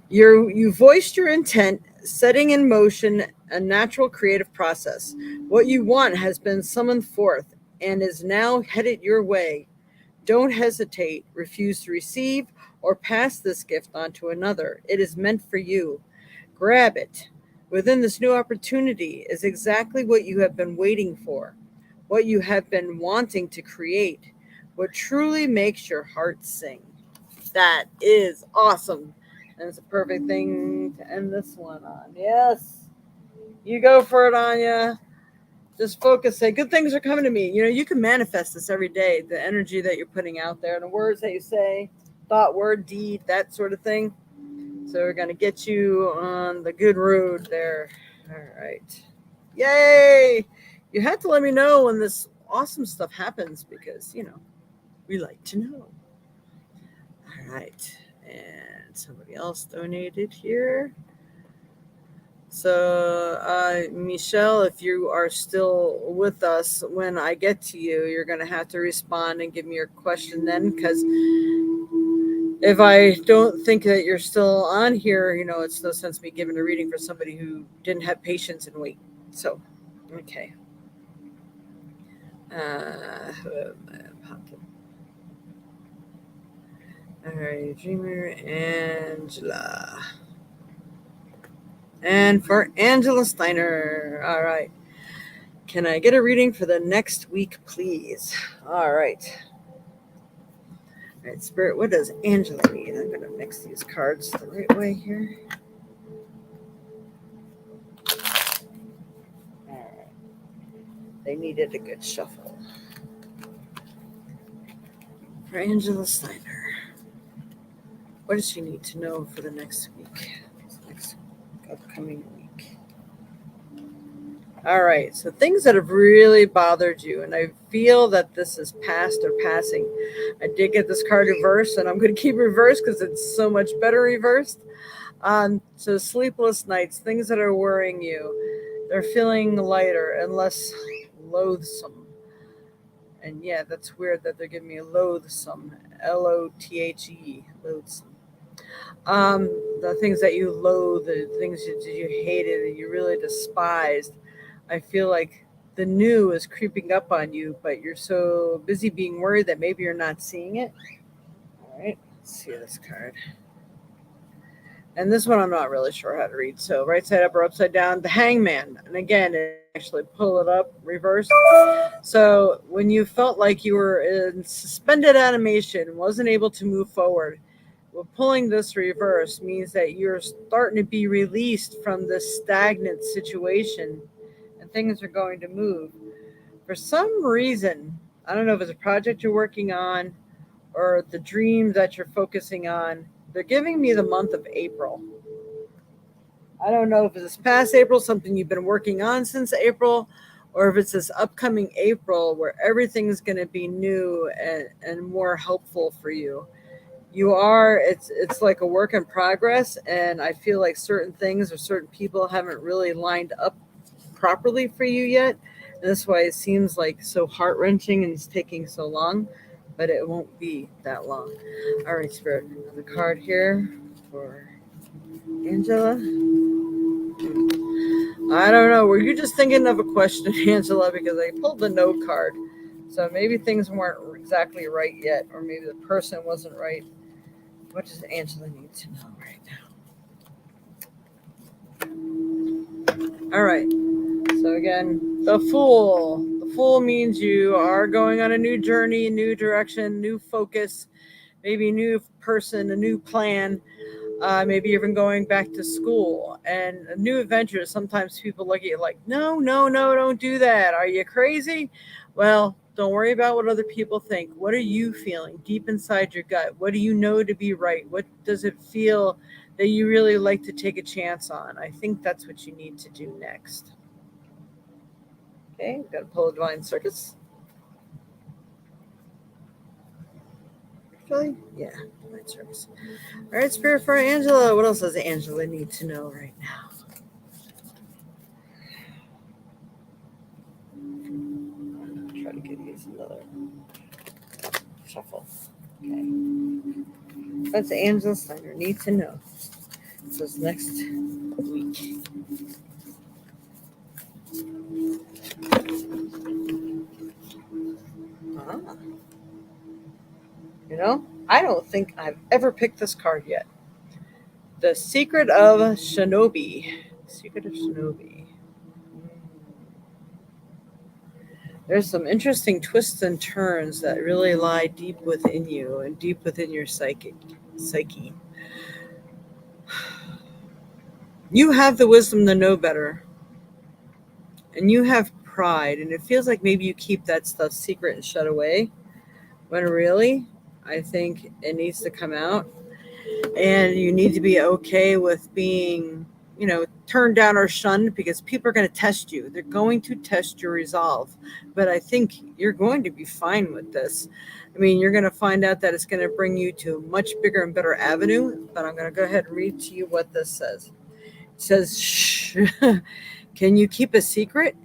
You voiced your intent, setting in motion a natural creative process. What you want has been summoned forth and is now headed your way. Don't hesitate, refuse to receive, or pass this gift on to another. It is meant for you. Grab it. Within this new opportunity is exactly what you have been waiting for, what you have been wanting to create, what truly makes your heart sing. That is awesome. And it's a perfect thing to end this one on. Yes. You go for it, Anya. Just focus, say, good things are coming to me. You can manifest this every day, the energy that you're putting out there, and the words that you say, thought, word, deed, that sort of thing. So we're going to get you on the good road there. All right. Yay! You have to let me know when this awesome stuff happens because, we like to know. All right. And somebody else donated here. So, Michelle, if you are still with us, when I get to you, you're going to have to respond and give me your question then, because if I don't think that you're still on here, it's no sense me giving a reading for somebody who didn't have patience and wait. So, okay. All right, Dreamer, Angela. And for Angela Steiner, all right. Can I get a reading for the next week, please? All right. All right, Spirit, what does Angela need? I'm going to mix these cards the right way here. All right. They needed a good shuffle. For Angela Steiner, what does she need to know for the next week? Next upcoming week. All right, so things that have really bothered you, and I feel that this is past or passing. I did get this card reversed, and I'm going to keep reversed because it's so much better reversed. So sleepless nights, things that are worrying you, they're feeling lighter and less loathsome. And yeah, that's weird that they're giving me loathsome, Lothe, loathsome. The things that you loathe, the things that you hated and you really despised. I feel like the new is creeping up on you, but you're so busy being worried that maybe you're not seeing it. All right, let's see this card. And this one I'm not really sure how to read. So right side up or upside down, the Hangman. And again, actually pull it up, reverse. So when you felt like you were in suspended animation, wasn't able to move forward, well, pulling this reverse means that you're starting to be released from this stagnant situation. And things are going to move. For some reason, I don't know if it's a project you're working on or the dream that you're focusing on, they're giving me the month of April. I don't know if it's past April, something you've been working on since April, or if it's this upcoming April where everything is going to be new and more helpful for you. It's like a work in progress, and I feel like certain things or certain people haven't really lined up properly for you yet. And that's why it seems like so heart-wrenching and it's taking so long, but it won't be that long. All right, Spirit, another card here for Angela. I don't know. Were you just thinking of a question, Angela? Because I pulled the no card. So maybe things weren't exactly right yet, or maybe the person wasn't right. What does Angela need to know right now? All right. So again, the Fool. The Fool means you are going on a new journey, a new direction, new focus, maybe a new person, a new plan. Maybe even going back to school and a new adventure. Sometimes people look at you like, no, no, no, don't do that. Are you crazy? Well, don't worry about what other people think. What are you feeling deep inside your gut? What do you know to be right? What does it feel that you really like to take a chance on? I think that's what you need to do next. Okay, we've got to pull a Divine Circus. Actually, yeah, Divine Circus. All right, Spirit for Angela. What else does Angela need to know right now? Try to get these another shuffle. Okay. What's Angela Steiner need to know? So it's next week. Ah. You know, I don't think I've ever picked this card yet. The Secret of Shinobi. Secret of Shinobi. There's some interesting twists and turns that really lie deep within you and deep within your psyche. You have the wisdom to know better, and you have pride, and it feels like maybe you keep that stuff secret and shut away, when really, I think it needs to come out, and you need to be okay with being, turned down or shunned, because people are going to test you. They're going to test your resolve, but I think you're going to be fine with this. I mean, you're going to find out that it's going to bring you to a much bigger and better avenue, but I'm going to go ahead and read to you what this says. It says, shh, can you keep a secret?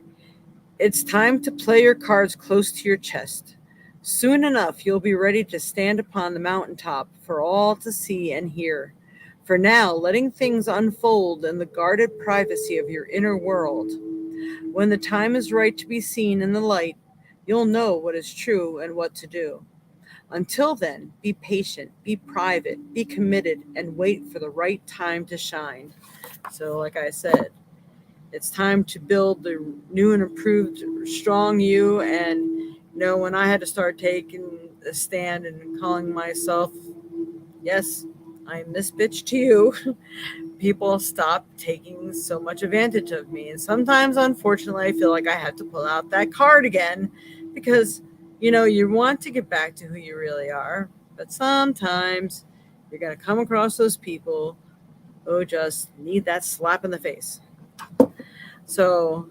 It's time to play your cards close to your chest. Soon enough, you'll be ready to stand upon the mountaintop for all to see and hear. For now, letting things unfold in the guarded privacy of your inner world. When the time is right to be seen in the light, you'll know what is true and what to do. Until then, be patient, be private, be committed, and wait for the right time to shine. So, like I said, it's time to build the new and improved, strong you. And, when I had to start taking a stand and calling myself, yes, I'm this bitch to you, people stopped taking so much advantage of me. And sometimes, unfortunately, I feel like I have to pull out that card again because, you want to get back to who you really are. But sometimes you're going to come across those people who just need that slap in the face. So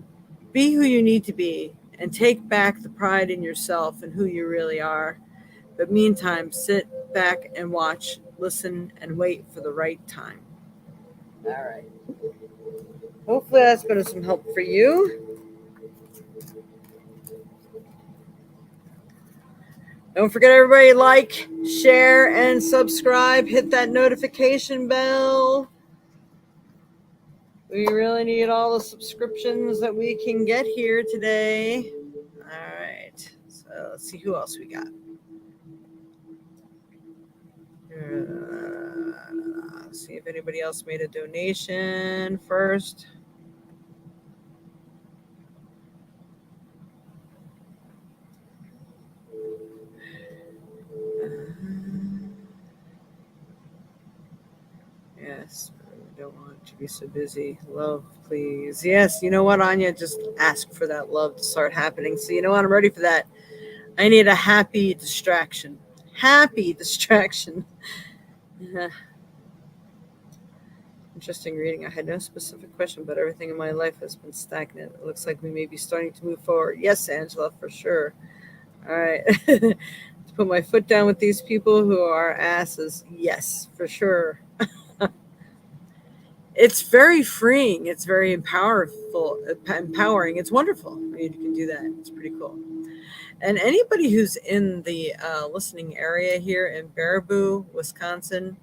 be who you need to be and take back the pride in yourself and who you really are. But meantime, sit back and watch, listen, and wait for the right time. All right. Hopefully that's been of some help for you. Don't forget, everybody, like, share, and subscribe. Hit that notification bell. We really need all the subscriptions that we can get here today. All right. So let's see who else we got. See if anybody else made a donation first. Yes, we don't want to to be so busy. Love, please. Yes, you know what, Anya? Just ask for that love to start happening. So, you know what? I'm ready for that. I need a happy distraction. Happy distraction. Interesting reading. I had no specific question, but everything in my life has been stagnant. It looks like we may be starting to move forward. Yes, Angela, for sure. All right. To put my foot down with these people who are asses. Yes, for sure. It's very freeing. It's very empowering. It's wonderful. I mean, you can do that. It's pretty cool. And anybody who's in the listening area here in Baraboo, Wisconsin,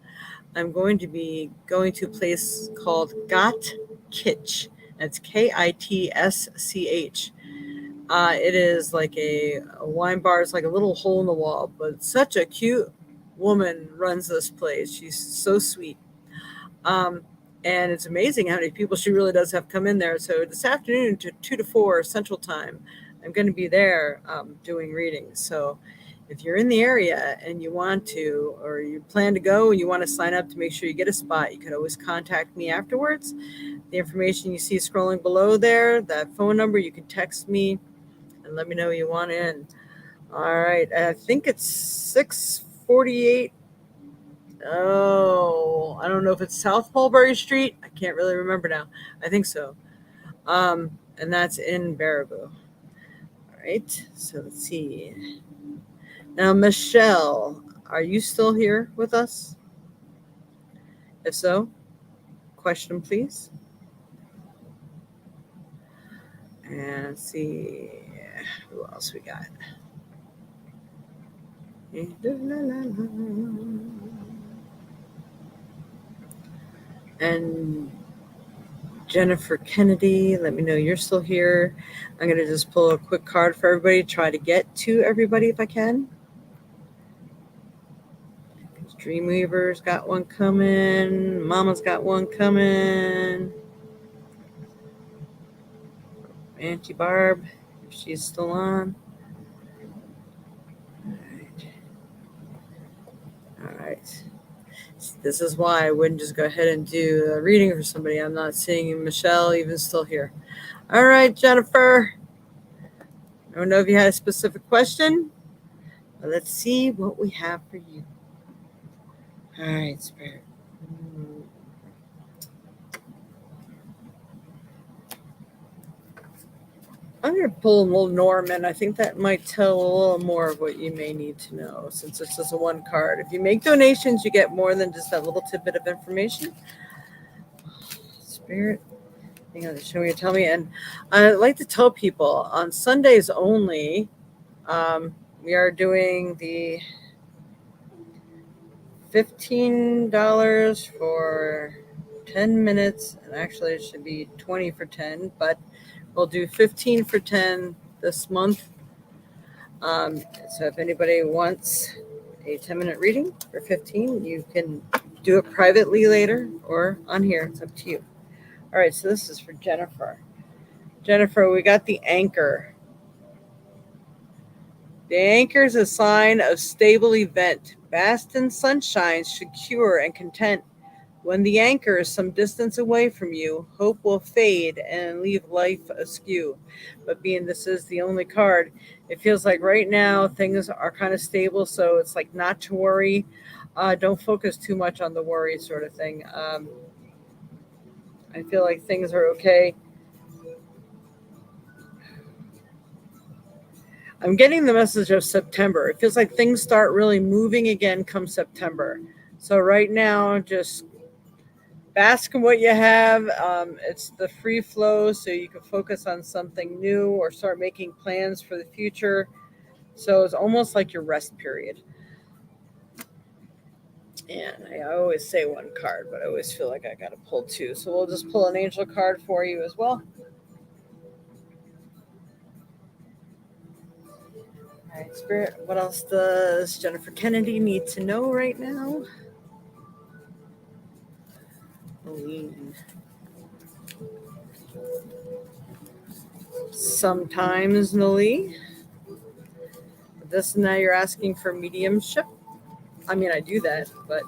I'm going to be going to a place called Got Kitsch. That's Kitsch. It is like a wine bar. It's like a little hole in the wall, but such a cute woman runs this place. She's so sweet. Um, and it's amazing how many people she really does have come in there. So this afternoon to 2 to 4 Central Time, I'm going to be there doing readings. So if you're in the area and you want to, or you plan to go and you want to sign up to make sure you get a spot, you can always contact me afterwards. The information you see scrolling below there, that phone number, you can text me and let me know you want in. All right. I think it's 648. Oh, I don't know if it's South Mulberry Street. I can't really remember now. I think so. And that's in Baraboo. All right. So let's see. Now, Michelle, are you still here with us? If so, question, please. And let's see who else we got. And Jennifer Kennedy, let me know you're still here. I'm going to just pull a quick card for everybody, try to get to everybody if I can. Dreamweaver's got one coming. Mama's got one coming. Auntie Barb, if she's still on. All right. This is why I wouldn't just go ahead and do a reading for somebody. I'm not seeing Michelle even still here. All right, Jennifer. I don't know if you had a specific question, but let's see what we have for you. All right, Spirit. I'm going to pull a little Norman. I think that might tell a little more of what you may need to know, since it's just a one card. If you make donations, you get more than just that little tidbit of information. Spirit, hang on, show me or tell me. And I like to tell people on Sundays only, we are doing the $15 for 10 minutes. And actually, it should be 20 for 10, but we'll do 15 for 10 this month. So if anybody wants a 10-minute reading for 15, you can do it privately later or on here. It's up to you. All right, so this is for Jennifer. Jennifer, we got the anchor. The anchor is a sign of stable event. Bask in sunshine, secure and content. When the anchor is some distance away from you, hope will fade and leave life askew. But being this is the only card, it feels like right now things are kind of stable, so it's like not to worry. Don't focus too much on the worry sort of thing. I feel like things are okay. I'm getting the message of September. It feels like things start really moving again come September. So right now, just bask in what you have. It's the free flow, so you can focus on something new or start making plans for the future. So it's almost like your rest period. And I always say one card, but I always feel like I got to pull two. So we'll just pull an angel card for you as well. All right, Spirit, what else does Jennifer Kennedy need to know right now? Sometimes, Nali. This now you're asking for mediumship. I mean, I do that, but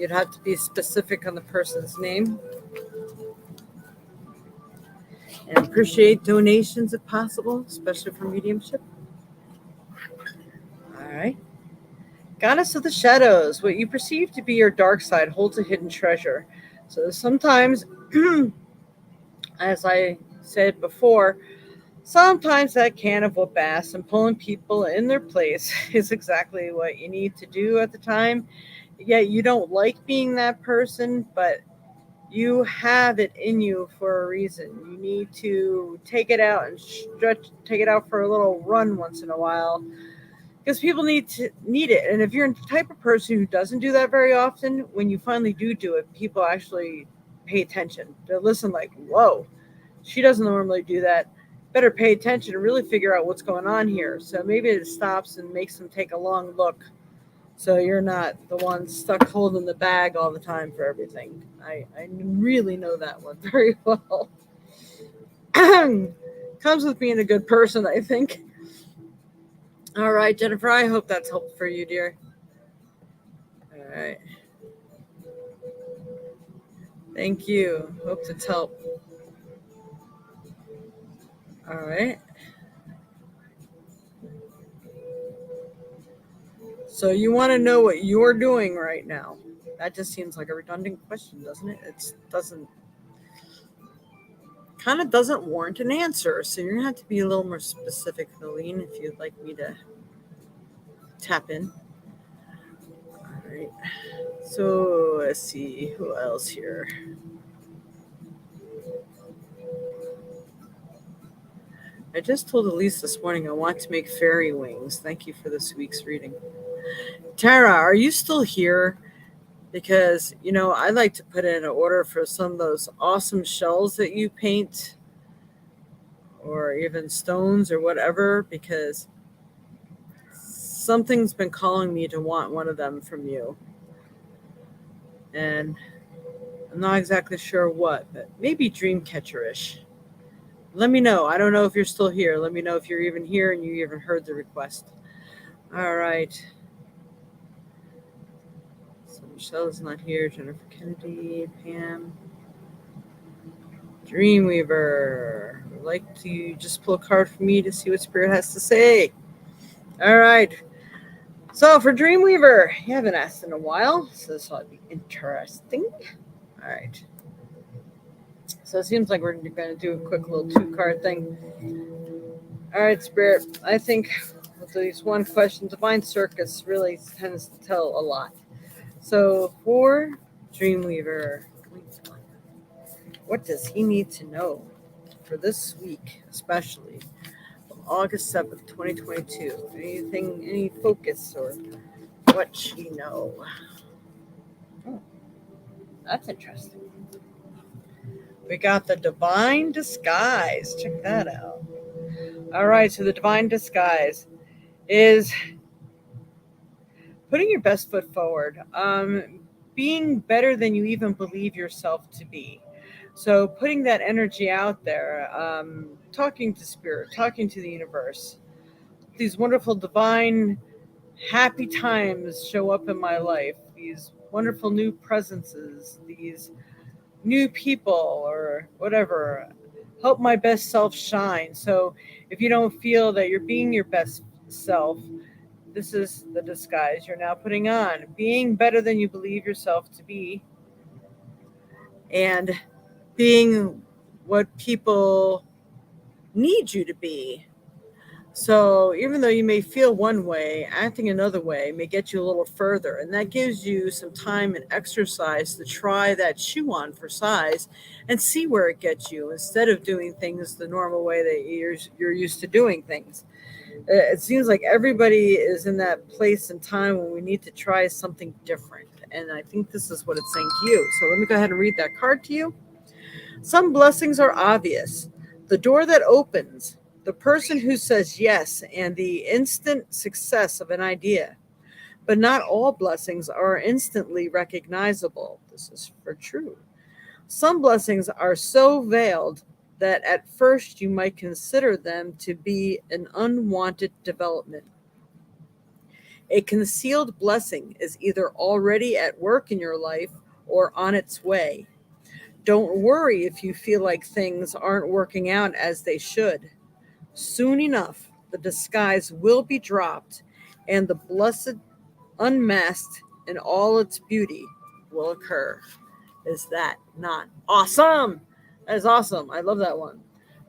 You'd have to be specific on the person's name. And appreciate donations if possible, especially for mediumship. All right. Goddess of the shadows, what you perceive to be your dark side holds a hidden treasure. So sometimes, as I said before, sometimes that can of whoop ass and pulling people in their place is exactly what you need to do at the time. Yet you don't like being that person, but you have it in you for a reason. You need to take it out and take it out for a little run once in a while, because people need it. And if you're the type of person who doesn't do that very often, when you finally do it, people actually pay attention. They'll listen like, whoa, she doesn't normally do that. Better pay attention and really figure out what's going on here. So maybe it stops and makes them take a long look, so you're not the one stuck holding the bag all the time for everything. I really know that one very well. Comes with being a good person, I think. All right, Jennifer, I hope that's helpful for you, dear. All right. Thank you. Hope it's helped. All right. So you want to know what you're doing right now? That just seems like a redundant question, doesn't it? It kind of doesn't warrant an answer. So you're gonna have to be a little more specific, Nalene, if you'd like me to tap in. All right. So let's see who else here. I just told Elise this morning I want to make fairy wings. Thank you for this week's reading. Tara, are you still here? Because, I'd like to put in an order for some of those awesome shells that you paint, or even stones or whatever, because something's been calling me to want one of them from you. And I'm not exactly sure what, but maybe Dreamcatcher-ish. Let me know. I don't know if you're still here. Let me know if you're even here and you even heard the request. All right. So Michelle's not here. Jennifer Kennedy, Pam. Dreamweaver. I'd like to just pull a card for me to see what Spirit has to say. All right. So for Dreamweaver, you haven't asked in a while, so this ought to be interesting. All right. So it seems like we're going to do a quick little 2-card thing. All right, Spirit. I think with these one question, Divine Circus really tends to tell a lot. So for Dreamweaver, what does he need to know for this week, especially August 7th, 2022? Anything, any focus, or what she know? Oh, that's interesting. We got the Divine Disguise. Check that out. All right, so the Divine Disguise is putting your best foot forward, being better than you even believe yourself to be. So putting that energy out there, talking to Spirit, talking to the universe. These wonderful, divine, happy times show up in my life. These wonderful new presences, these new people, or whatever, help my best self shine. So if you don't feel that you're being your best self, this is the disguise you're now putting on. Being better than you believe yourself to be, and being what people need you to be. So even though you may feel one way, acting another way may get you a little further. And that gives you some time and exercise to try that shoe on for size and see where it gets you, instead of doing things the normal way that you're used to doing things. It seems like everybody is in that place and time when we need to try something different. And I think this is what it's saying to you. So let me go ahead and read that card to you. Some blessings are obvious. The door that opens, the person who says yes, and the instant success of an idea. But not all blessings are instantly recognizable. This is for true. Some blessings are so veiled that at first you might consider them to be an unwanted development. A concealed blessing is either already at work in your life or on its way. Don't worry if you feel like things aren't working out as they should. Soon enough, the disguise will be dropped and the blessed unmasked in all its beauty will occur. Is that not awesome? That is awesome. I love that one.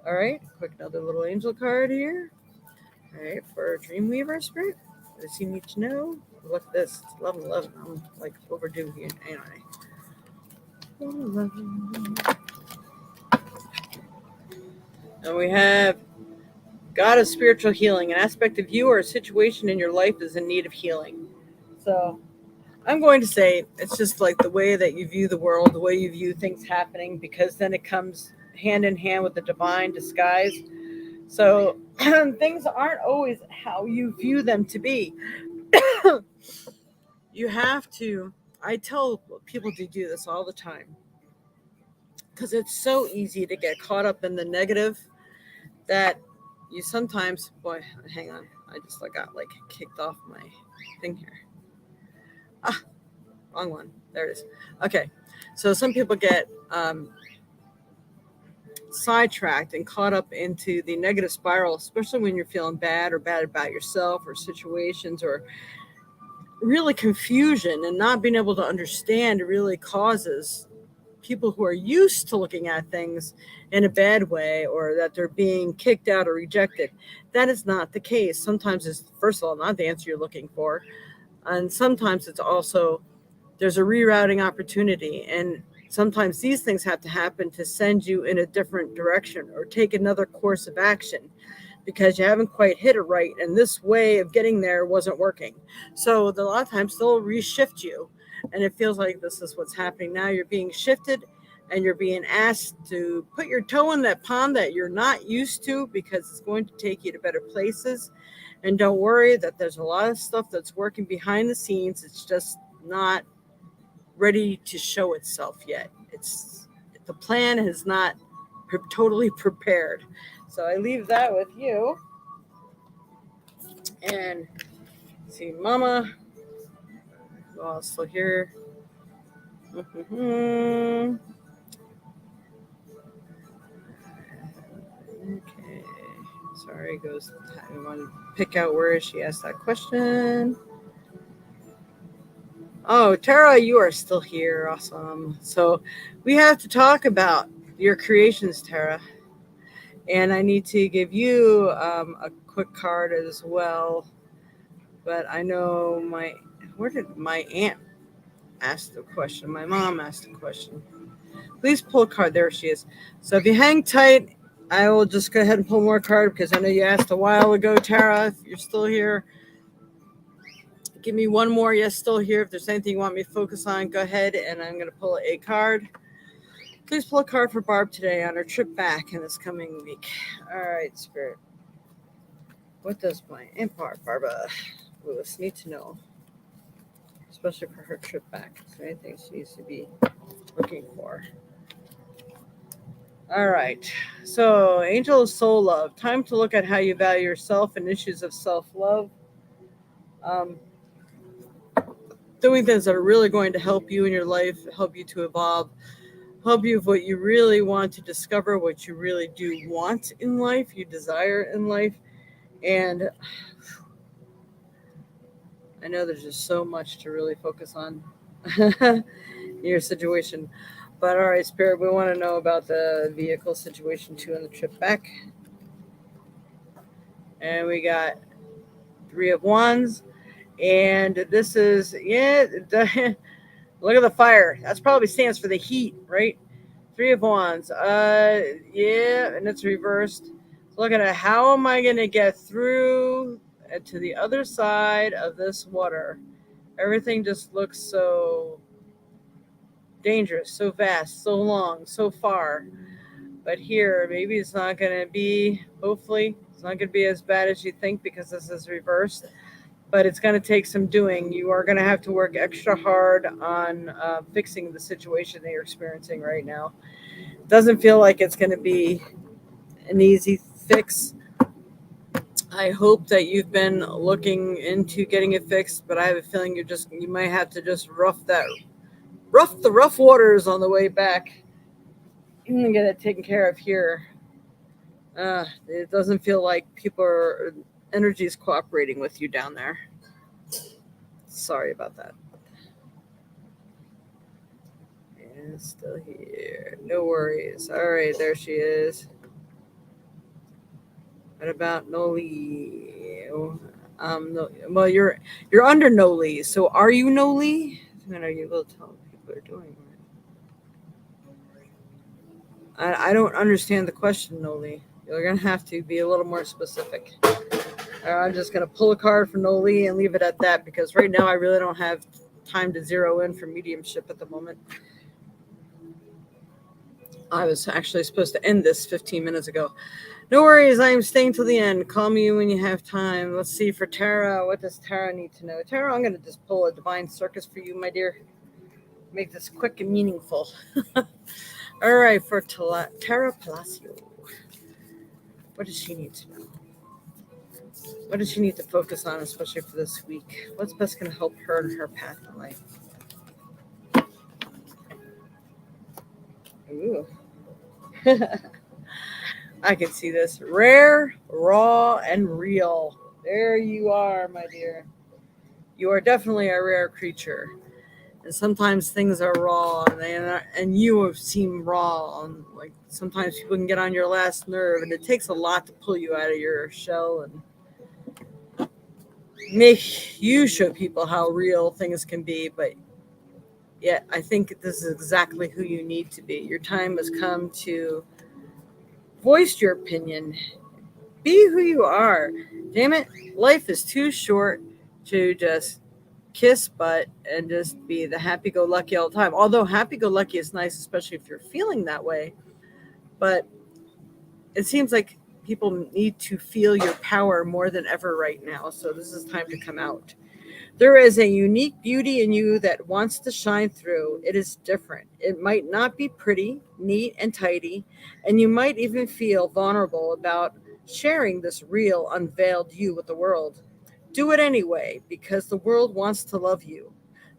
All right, quick another little angel card here. All right, for Dreamweaver Spirit. What does he need to know? Look at this. It's 11:11. I'm like overdue here. Anyway. 11. And we have God of spiritual healing. An aspect of you or a situation in your life is in need of healing. So I'm going to say it's just like the way that you view the world, the way you view things happening, because then it comes hand in hand with the divine disguise. So things aren't always how you view them to be. You have to, I tell people to do this all the time, because it's so easy to get caught up in the negative that you sometimes, boy, hang on, I just got like kicked off my thing here. Wrong one. There it is. Okay. So some people get sidetracked and caught up into the negative spiral, especially when you're feeling bad or bad about yourself or situations, or really confusion and not being able to understand really causes people who are used to looking at things in a bad way, or that they're being kicked out or rejected. That is not the case. Sometimes it's, first of all, not the answer you're looking for. And sometimes it's also, there's a rerouting opportunity. And sometimes these things have to happen to send you in a different direction or take another course of action because you haven't quite hit it right. And this way of getting there wasn't working. So a lot of times they'll reshift you. And it feels like this is what's happening now. You're being shifted and you're being asked to put your toe in that pond that you're not used to, because it's going to take you to better places. And don't worry that there's a lot of stuff that's working behind the scenes. It's just not ready to show itself yet. It's, the plan is not totally prepared. So I leave that with you. And see, Mama, who else still here? Okay. Sorry, goes. I want to pick out where she asked that question. Oh, Tara, you are still here. Awesome. So we have to talk about your creations, Tara. And I need to give you a quick card as well. But I know where did my aunt ask the question? My mom asked the question. Please pull a card. There she is. So if you hang tight, I will just go ahead and pull more card, because I know you asked a while ago, Tara, if you're still here. Give me one more. Yes, still here. If there's anything you want me to focus on, go ahead, and I'm going to pull a card. Please pull a card for Barb today on her trip back in this coming week. All right, Spirit. What does my Aunt Barbara Lewis need to know, especially for her trip back? Is there anything she needs to be looking for? All right. So, Angel of Soul Love. Time to look at how you value yourself and issues of self-love. Doing things that are really going to help you in your life, help you to evolve, help you with what you really want to discover, what you really do want in life, you desire in life. And I know there's just so much to really focus on in your situation. But all right, Spirit, we want to know about the vehicle situation too on the trip back. And we got 3 of Wands. And this is, look at the fire. That's probably stands for the heat, right? 3 of Wands. And it's reversed. So look at it. How am I going to get through to the other side of this water? Everything just looks so dangerous, so vast, so long, so far. But here, maybe it's not going to be, hopefully, it's not going to be as bad as you think, because this is reversed. But it's going to take some doing. You are going to have to work extra hard on fixing the situation that you're experiencing right now. Doesn't feel like it's going to be an easy fix. I hope that you've been looking into getting it fixed, but I have a feeling you might have to just rough the rough waters on the way back and get it taken care of here. It doesn't feel like energy is cooperating with you down there. Sorry about that. Yeah, still here. No worries. All right, there she is. What about Noli? No, well, you're under Noli. So are you Noli? I know you will tell people are doing. I don't understand the question, Noli. You're gonna have to be a little more specific. I'm just gonna pull a card for Noli and leave it at that because right now I really don't have time to zero in for mediumship at the moment. I was actually supposed to end this 15 minutes ago. No worries, I am staying till the end. Call me when you have time. Let's see for Tara. What does Tara need to know? Tara, I'm going to just pull a divine circus for you, my dear. Make this quick and meaningful. All right, for Tara Palacio. What does she need to know? What does she need to focus on, especially for this week? What's best going to help her in her path in life? Ooh. I can see this. Rare, raw, and real. There you are, my dear. You are definitely a rare creature. And sometimes things are raw, and you seem raw. And like sometimes people can get on your last nerve, and it takes a lot to pull you out of your shell and make you show people how real things can be. But yeah, I think this is exactly who you need to be. Your time has come to voice your opinion. Be who you are. Damn it, life is too short to just kiss butt and just be the happy-go-lucky all the time. Although happy-go-lucky is nice, especially if you're feeling that way. But it seems like people need to feel your power more than ever right now. So this is time to come out. There is a unique beauty in you that wants to shine through. It is different. It might not be pretty, neat, and tidy, and you might even feel vulnerable about sharing this real, unveiled you with the world. Do it anyway, because the world wants to love you.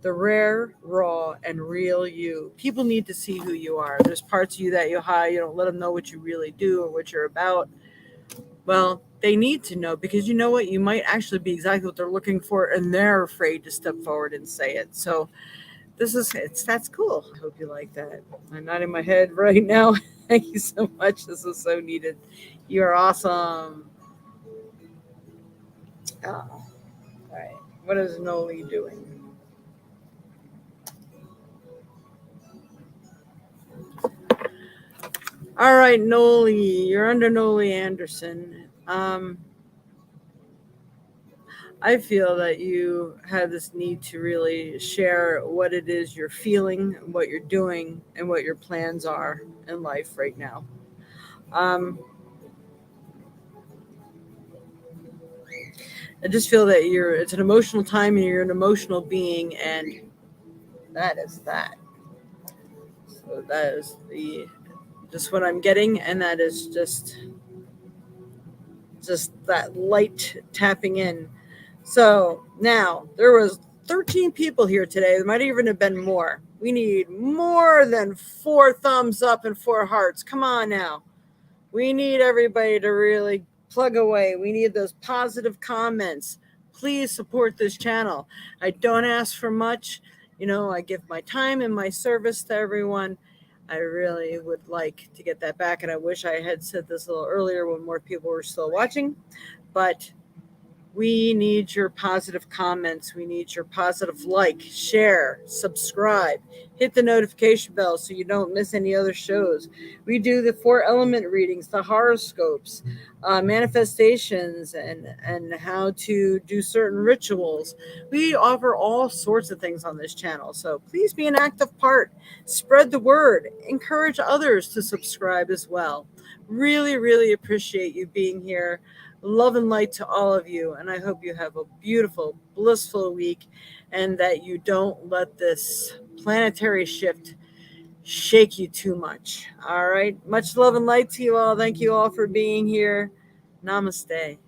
The rare, raw, and real you. People need to see who you are. There's parts of you that you hide. You don't let them know what you really do or what you're about. Well, they need to know because you know what? You might actually be exactly what they're looking for, and they're afraid to step forward and say it. So that's cool. I hope you like that. I'm not in my head right now. Thank you so much. This is so needed. You are awesome. Oh, all right. What is Noli doing? All right, Noli. You're under Noli Anderson. I feel that you have this need to really share what it is you're feeling, what you're doing, and what your plans are in life right now. Um, I just feel that it's an emotional time and you're an emotional being, and that is that. So that is just what I'm getting, and that is just that light tapping in. So now there was 13 people here today. There might even have been more. We need more than 4 thumbs up and 4 hearts. Come on now. We need everybody to really plug away. We need those positive comments. Please support this channel. I don't ask for much. I give my time and my service to everyone. I really would like to get that back. And I wish I had said this a little earlier when more people were still watching. But we need your positive comments. We need your positive like, share, subscribe, hit the notification bell so you don't miss any other shows. We do the 4 element readings, the horoscopes, manifestations, and how to do certain rituals. We offer all sorts of things on this channel. So please be an active part. Spread the word. Encourage others to subscribe as well. Really, really appreciate you being here. Love and light to all of you, and I hope you have a beautiful, blissful week and that you don't let this planetary shift shake you too much. All right. Much love and light to you all. Thank you all for being here. Namaste.